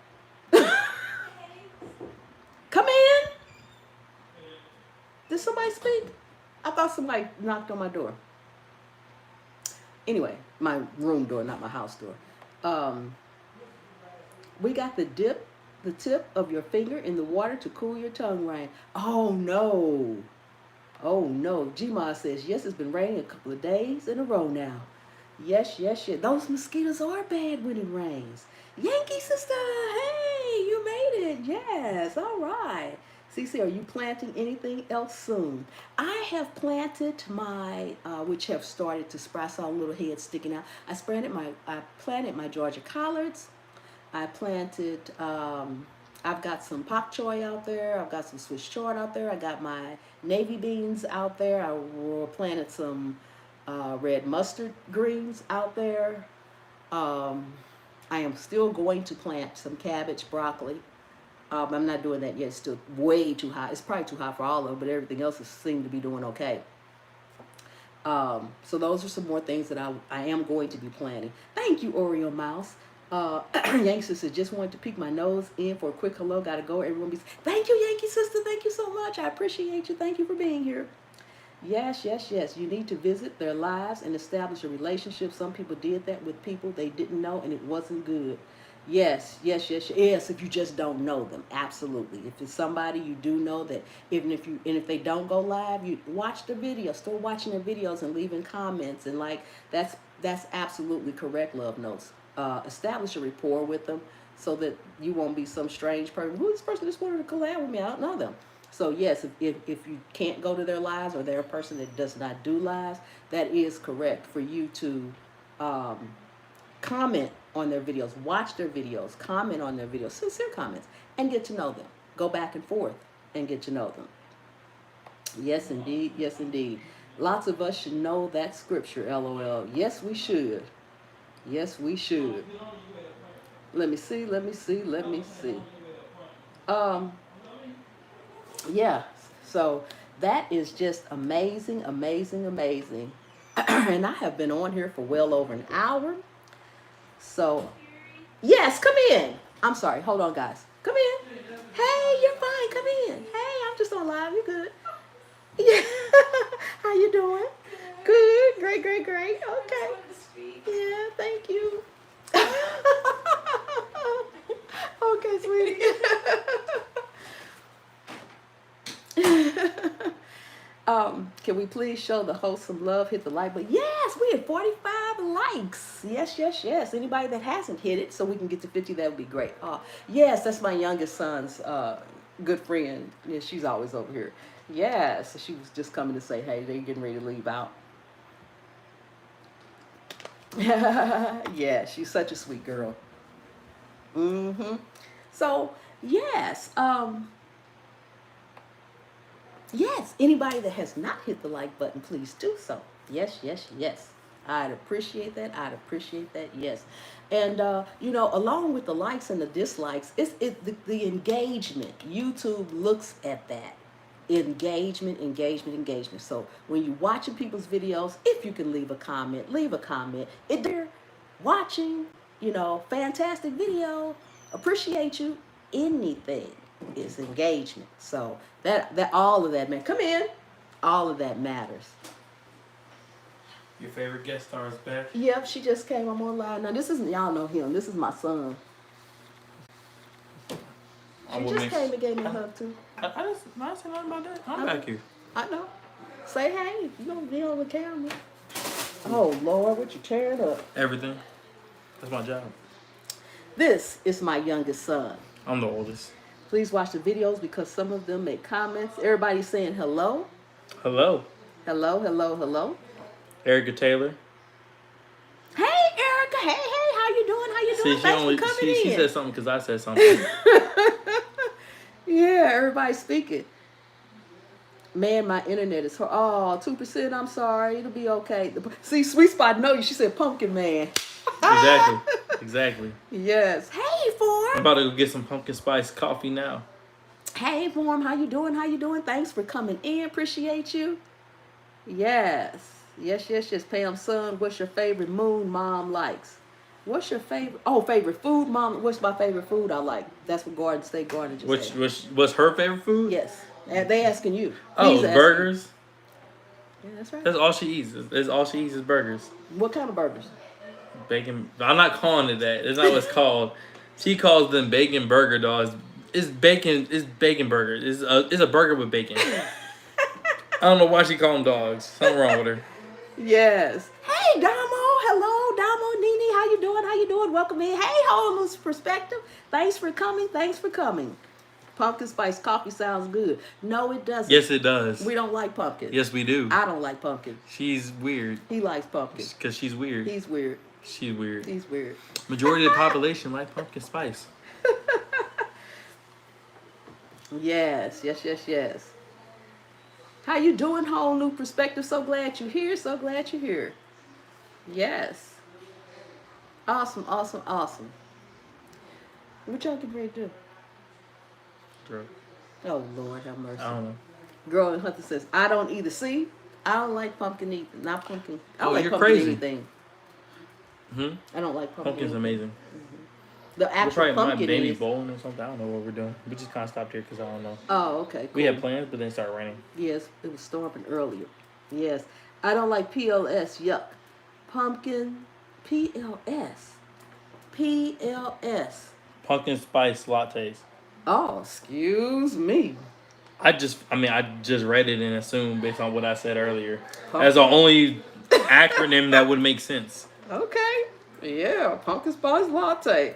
Come in. Did somebody speak? I thought somebody knocked on my door. Anyway, my room door, not my house door. We got the tip of your finger in the water to cool your tongue, Ryan. Oh no. Oh no. Gma says, yes, it's been raining a couple of days in a row now. Yes, yes, yes. Those mosquitoes are bad when it rains. Yankee sister, hey, you made it. Yes, all right. Cece, are you planting anything else soon? I have planted my, which have started to sprout. I saw little heads sticking out. I planted my Georgia collards. I planted, I've got some pak choy out there. I've got some Swiss chard out there. I got my navy beans out there. I planted some red mustard greens out there. I am still going to plant some cabbage, broccoli, I'm not doing that yet. It's still way too high. It's probably too high for all of them, but everything else seems to be doing okay. So those are some more things that I am going to be planning. Thank you, Oreo Mouse. Yankee Sister, just wanted to peek my nose in for a quick hello. Gotta go. Everyone be. Thank you, Yankee Sister. Thank you so much. I appreciate you. Thank you for being here. Yes, yes, yes. You need to visit their lives and establish a relationship. Some people did that with people they didn't know, and it wasn't good. Yes, yes, yes, yes. If you just don't know them, absolutely. If it's somebody you do know, that even if they don't go live, you watch the videos. Start watching their videos and leaving comments, and like that's absolutely correct. Love notes. Establish a rapport with them so that you won't be some strange person. Who is this person just wanted to collab with me? I don't know them. So yes, if you can't go to their lives, or they're a person that does not do lives, that is correct for you to comment on their videos, watch their videos, comment on their videos, sincere comments, and get to know them. Go back and forth and get to know them. Yes, indeed. Yes, indeed. Lots of us should know that scripture, LOL. Yes, we should. Yes, we should. Let me see. Let me see. Let me see. Yeah. So that is just amazing, amazing, amazing. And I have been on here for well over an hour. So, yes, come in. I'm sorry. Hold on, guys. Come in. Hey, you're fine. Come in. Hey, I'm just on live. You good? Yeah. How you doing? Good. Great, great, great. Okay. Yeah, thank you. Okay, sweetie. Can we please show the host some love? Hit the like button. Yes, we had 45 likes. Yes, yes, yes. Anybody that hasn't hit it, so we can get to 50, that would be great. Yes, that's my youngest son's good friend. Yeah, she's always over here. Yes, she was just coming to say, hey, they're getting ready to leave out. Yeah, she's such a sweet girl. So, yes. Yes, anybody that has not hit the like button, please do so. Yes, yes, yes. I'd appreciate that. I'd appreciate that. Yes. And, along with the likes and the dislikes, the engagement. YouTube looks at that. Engagement, engagement, engagement. So when you're watching people's videos, if you can leave a comment, leave a comment. If they're watching, fantastic video, appreciate you, anything is engagement. So that all of that, man, come in, all of that matters. Your favorite guest star is back? Yep, she just came. I'm on live now. This isn't, y'all know him. This is my son. She just came and gave me a hug too. I didn't say nothing about that. I'm back here. I know. Say hey. You don't be on the camera. Oh Lord, what you tearing up? Everything. That's my job. This is my youngest son. I'm the oldest. Please watch the videos because some of them make comments. Everybody's saying hello. Hello. Hello, hello, hello. Erica Taylor. Hey, Erica. Hey, how you doing? How you doing? Thanks for coming in. She said something because I said something. Yeah, everybody's speaking. Man, my internet is 2%. I'm sorry. It'll be okay. See, Sweet Spot know you. She said pumpkin man. Exactly. Yes. Hey, Form. I'm about to go get some pumpkin spice coffee now. Hey, Form. How you doing? How you doing? Thanks for coming in. Appreciate you. Yes. Yes, yes, yes. Pam's son, what's your favorite moon mom likes? What's your favorite? Oh, favorite food, mom. What's my favorite food I like? That's what Garden State Garden just said. What's her favorite food? Yes. They asking you. Burgers. Yeah, that's right. That's all she eats. That's all she eats is burgers. What kind of burgers? Bacon. I'm not calling it that. That's not what it's called. She calls them bacon burger dogs. It's bacon. It's bacon burger. It's a burger with bacon. I don't know why she call them dogs. Something wrong with her. Yes. Hey, Damo. Hello, Damo, Nene. How you doing? How you doing? Welcome in. Hey, Homeless Perspective. Thanks for coming. Thanks for coming. Pumpkin spice coffee sounds good. No, it doesn't. Yes, it does. We don't like pumpkin. Yes, we do. I don't like pumpkin. She's weird. He likes pumpkin. Because she's weird. He's weird. She's weird. He's weird. Majority of the population like pumpkin spice. Yes, yes, yes, yes. How you doing, Whole New Perspective? So glad you're here. So glad you're here. Yes. Awesome, awesome, awesome. What y'all getting ready to do? throat. Oh, Lord have mercy. I don't know. Girl in Hunter says, I don't either. See, I don't like pumpkin either. Not pumpkin. I don't Oh, like you're pumpkin crazy. anything. I don't like pumpkin Pumpkin's anything. amazing. The We're actual probably my pumpkin baby is. bowling or something. I don't know what we're doing. We just kind of stopped here because I don't know. Oh, okay. Cool. We had plans, but then it started raining. Yes, it was storming earlier. Yes. I don't like PLS. Yuck. Pumpkin. PLS. PLS. Pumpkin spice lattes. Oh, excuse me. I just read it and assumed based on what I said earlier. Pumpkin. As the only acronym that would make sense. Okay. Yeah, pumpkin spice latte.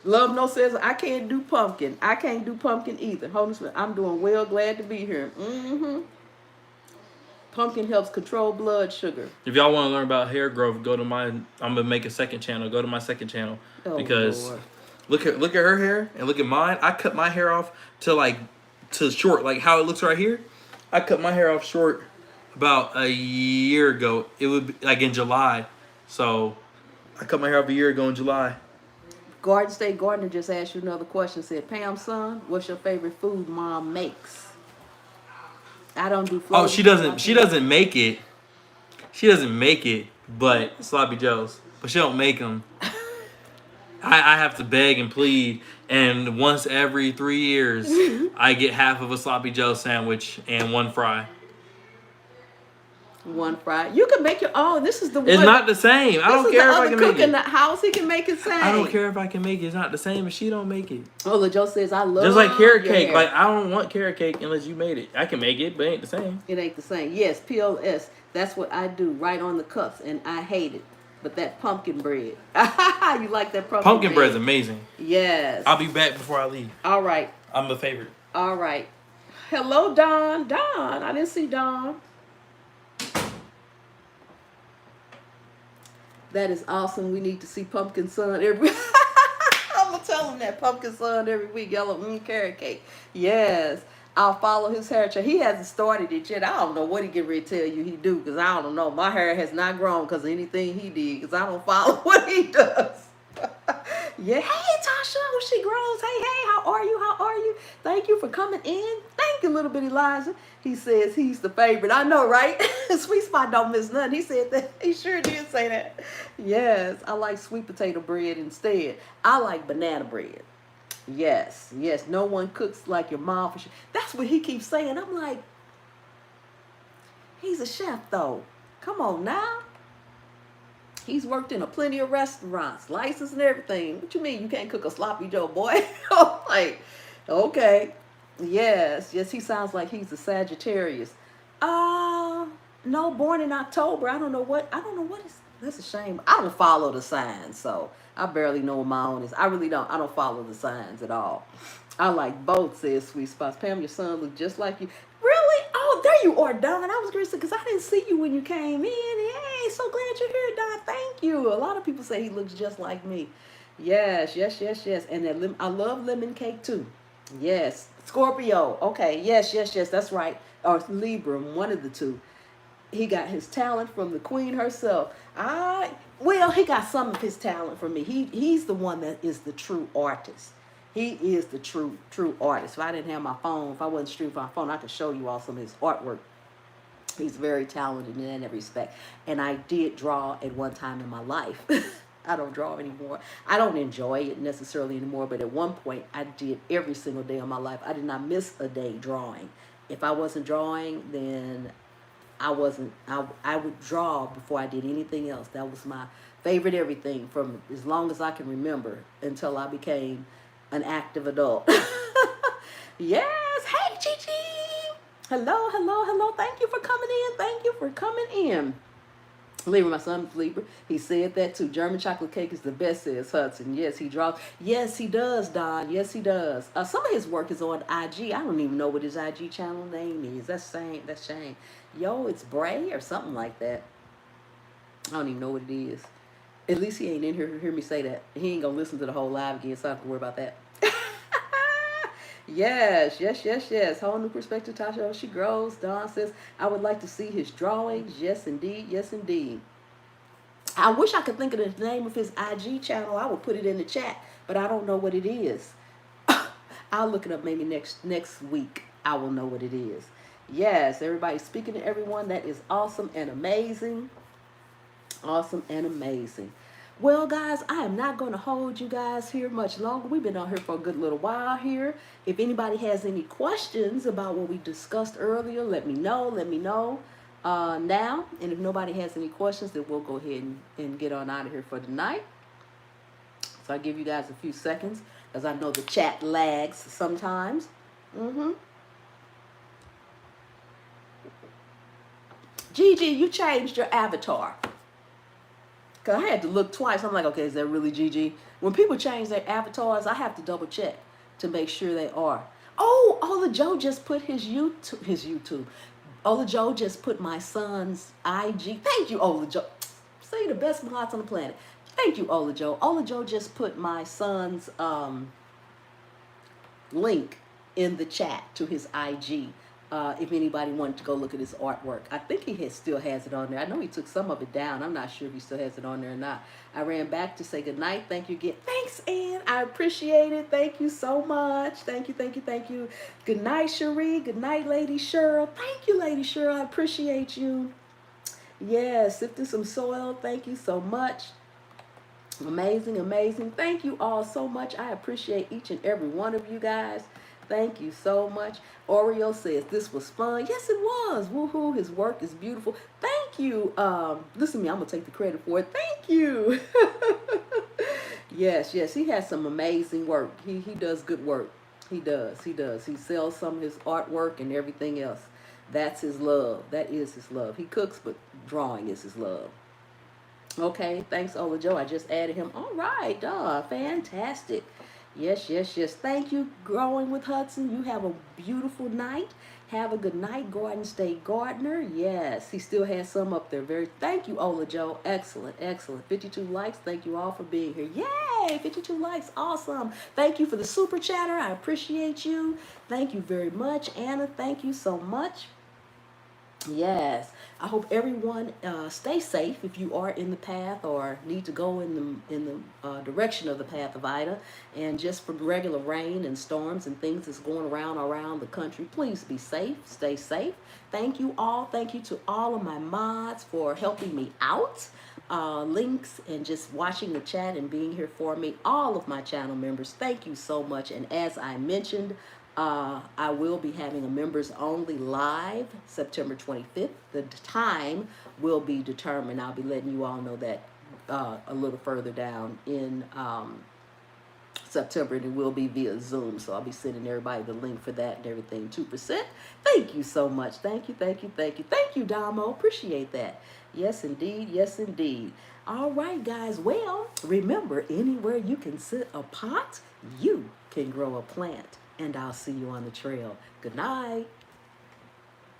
Love No says, I can't do pumpkin. I can't do pumpkin either. Hold on a second. I'm doing well. Glad to be here. Pumpkin helps control blood sugar. If y'all want to learn about hair growth, go to my. I'm gonna make a second channel. Go to my second channel because Lord. look at her hair and look at mine. I cut my hair off to short, like how it looks right here. I cut my hair off short about a year ago. It would be like in July. So I cut my hair off a year ago in July. Garden State Gardener just asked you another question. Said, Pam, son, what's your favorite food mom makes? I don't do floating. Oh, she doesn't make it. She doesn't make it, but sloppy joes. But she don't make them. I have to beg and plead, and once every 3 years, I get half of a sloppy joe sandwich and one fry. One fry. You can make your own. This is the one. It's not the same. I don't care if I can make cook in it. the house. He can make it same. I don't care if I can make it. It's not the same if she don't make it. Oh, LaJoe says, I love Just like carrot your cake. hair. Like, I don't want carrot cake unless you made it. I can make it, but it ain't the same. It ain't the same. Yes, PLS. That's what I do right on the cups, and I hate it. But that pumpkin bread. You like that Pumpkin bread's amazing. Yes. I'll be back before I leave. All right. I'm the favorite. All right. Hello, Don. Don. I didn't see Don. That is awesome. We need to see Pumpkin Son every I'm going to tell him that Pumpkin Son every week. Yellow carrot cake. Yes. I'll follow his hair trend. He hasn't started it yet. I don't know what he get ready to tell you he do because I don't know. My hair has not grown because of anything he did because I don't follow what he does. Yeah. Hey, Tasha. When she grows. Hey, how are you? How are you? Thank you for coming in. Thank you, little bit Elijah. He says he's the favorite. I know, right? Sweet Spot don't miss nothing. He said that. He sure did say that. Yes. I like sweet potato bread instead. I like banana bread. Yes, yes. No one cooks like your mom for sure. That's what he keeps saying. I'm like, he's a chef though. Come on now. He's worked in plenty of restaurants, license and everything. What you mean you can't cook a sloppy Joe, boy? I'm like, okay. Yes, yes. He sounds like he's a Sagittarius. No, born in October. I don't know what is. That's a shame. I don't follow the signs, so I barely know what my own is. I really don't. I don't follow the signs at all. I like both, says Sweet Spots. Pam, your son looks just like you. Really? Oh, there you are, Don. I was going to say, because I didn't see you when you came in. Hey, so glad you're here, Don. Thank you. A lot of people say he looks just like me. Yes, yes, yes, yes. And that I love lemon cake, too. Yes. Scorpio. Okay. Yes, yes, yes. That's right. Or Libra, one of the two. He got his talent from the queen herself. Well, he got some of his talent from me. He's the one that is the true artist. He is the true artist. If I didn't have my phone, if I wasn't streaming my phone, I could show you all some of his artwork. He's very talented in that respect. And I did draw at one time in my life. I don't draw anymore. I don't enjoy it necessarily anymore, but at one point I did every single day of my life. I did not miss a day drawing. If I wasn't drawing, then I would draw before I did anything else. That was my favorite everything from as long as I can remember until I became an active adult. Yes. Hey, Gigi. Hello, hello, hello. Thank you for coming in. Thank you for coming in. Libra, my son is Libra. He said that too. German chocolate cake is the best, says Hudson. Yes, he draws. Yes, he does, Don. Yes, he does. Some of his work is on IG. I don't even know what his IG channel name is. That's shame. Yo, it's Bray or something like that. I don't even know what it is. At least he ain't in here to hear me say that. He ain't gonna listen to the whole live again, so I don't have to worry about that. Yes, yes, yes, yes. Whole new perspective, Tasha. She grows. Dawn says, I would like to see his drawings. Yes, indeed. Yes, indeed. I wish I could think of the name of his IG channel. I would put it in the chat, but I don't know what it is. I I'll look it up maybe next week. I will know what it is. Yes, everybody's speaking to everyone. That is awesome and amazing. Awesome and amazing. Well, guys, I am not going to hold you guys here much longer. We've been on here for a good little while here. If anybody has any questions about what we discussed earlier, let me know. Let me know now. And if nobody has any questions, then we'll go ahead and get on out of here for tonight. So I'll give you guys a few seconds because I know the chat lags sometimes. Gigi, you changed your avatar. Because I had to look twice. I'm like, okay, is that really Gigi? When people change their avatars, I have to double check to make sure they are. Oh, Ola Joe just put his YouTube. Ola Joe just put my son's IG. Thank you, Ola Joe. Say the best mods on the planet. Thank you, Ola Joe. Ola Joe just put my son's link in the chat to his IG. If anybody wanted to go look at his artwork. I think he still has it on there. I know he took some of it down. I'm not sure if he still has it on there or not. I ran back to say good night. Thank you again. Thanks, Ann. I appreciate it. Thank you so much. Thank you, thank you, thank you. Good night, Cherie. Good night, Lady Cheryl. Thank you, Lady Cheryl. I appreciate you. Yes, sifting some soil. Thank you so much. Amazing, amazing. Thank you all so much. I appreciate each and every one of you guys. Thank you so much. Oreo says this was fun. Yes, it was. Woohoo! His work is beautiful. Thank you. Listen to me. I'm gonna take the credit for it. Thank you. Yes, he has some amazing work. He does good work. He does. He sells some of his artwork and everything else. That's his love. That is his love. He cooks, but drawing is his love. Okay. Thanks, Ola Joe. I just added him. All right. Fantastic. Yes. Thank you, Growing with Hudson. You have a beautiful night. Have a good night, Garden State Gardener. Yes, he still has some up there. Thank you, Ola Joe. Excellent. 52 likes. Thank you all for being here. Yay, 52 likes. Awesome. Thank you for the super chatter. I appreciate you. Thank you very much. Anna, thank you so much. Yes, I hope everyone stay safe if you are in the path or need to go in the direction of the path of Ida. And just for regular rain and storms and things that's going around the country, please be safe, stay safe. Thank you all. Thank you to all of my mods for helping me out. Links and just watching the chat and being here for me. All of my channel members, thank you so much. And as I mentioned, I will be having a members only live September 25th. The time will be determined. I'll be letting you all know that a little further down in September, and it will be via Zoom. So I'll be sending everybody the link for that and everything. 2%. Thank you so much. Thank you, Damo. Appreciate that. Yes, indeed. All right, guys. Well, remember, anywhere you can sit a pot, you can grow a plant. And I'll see you on the trail. Good night.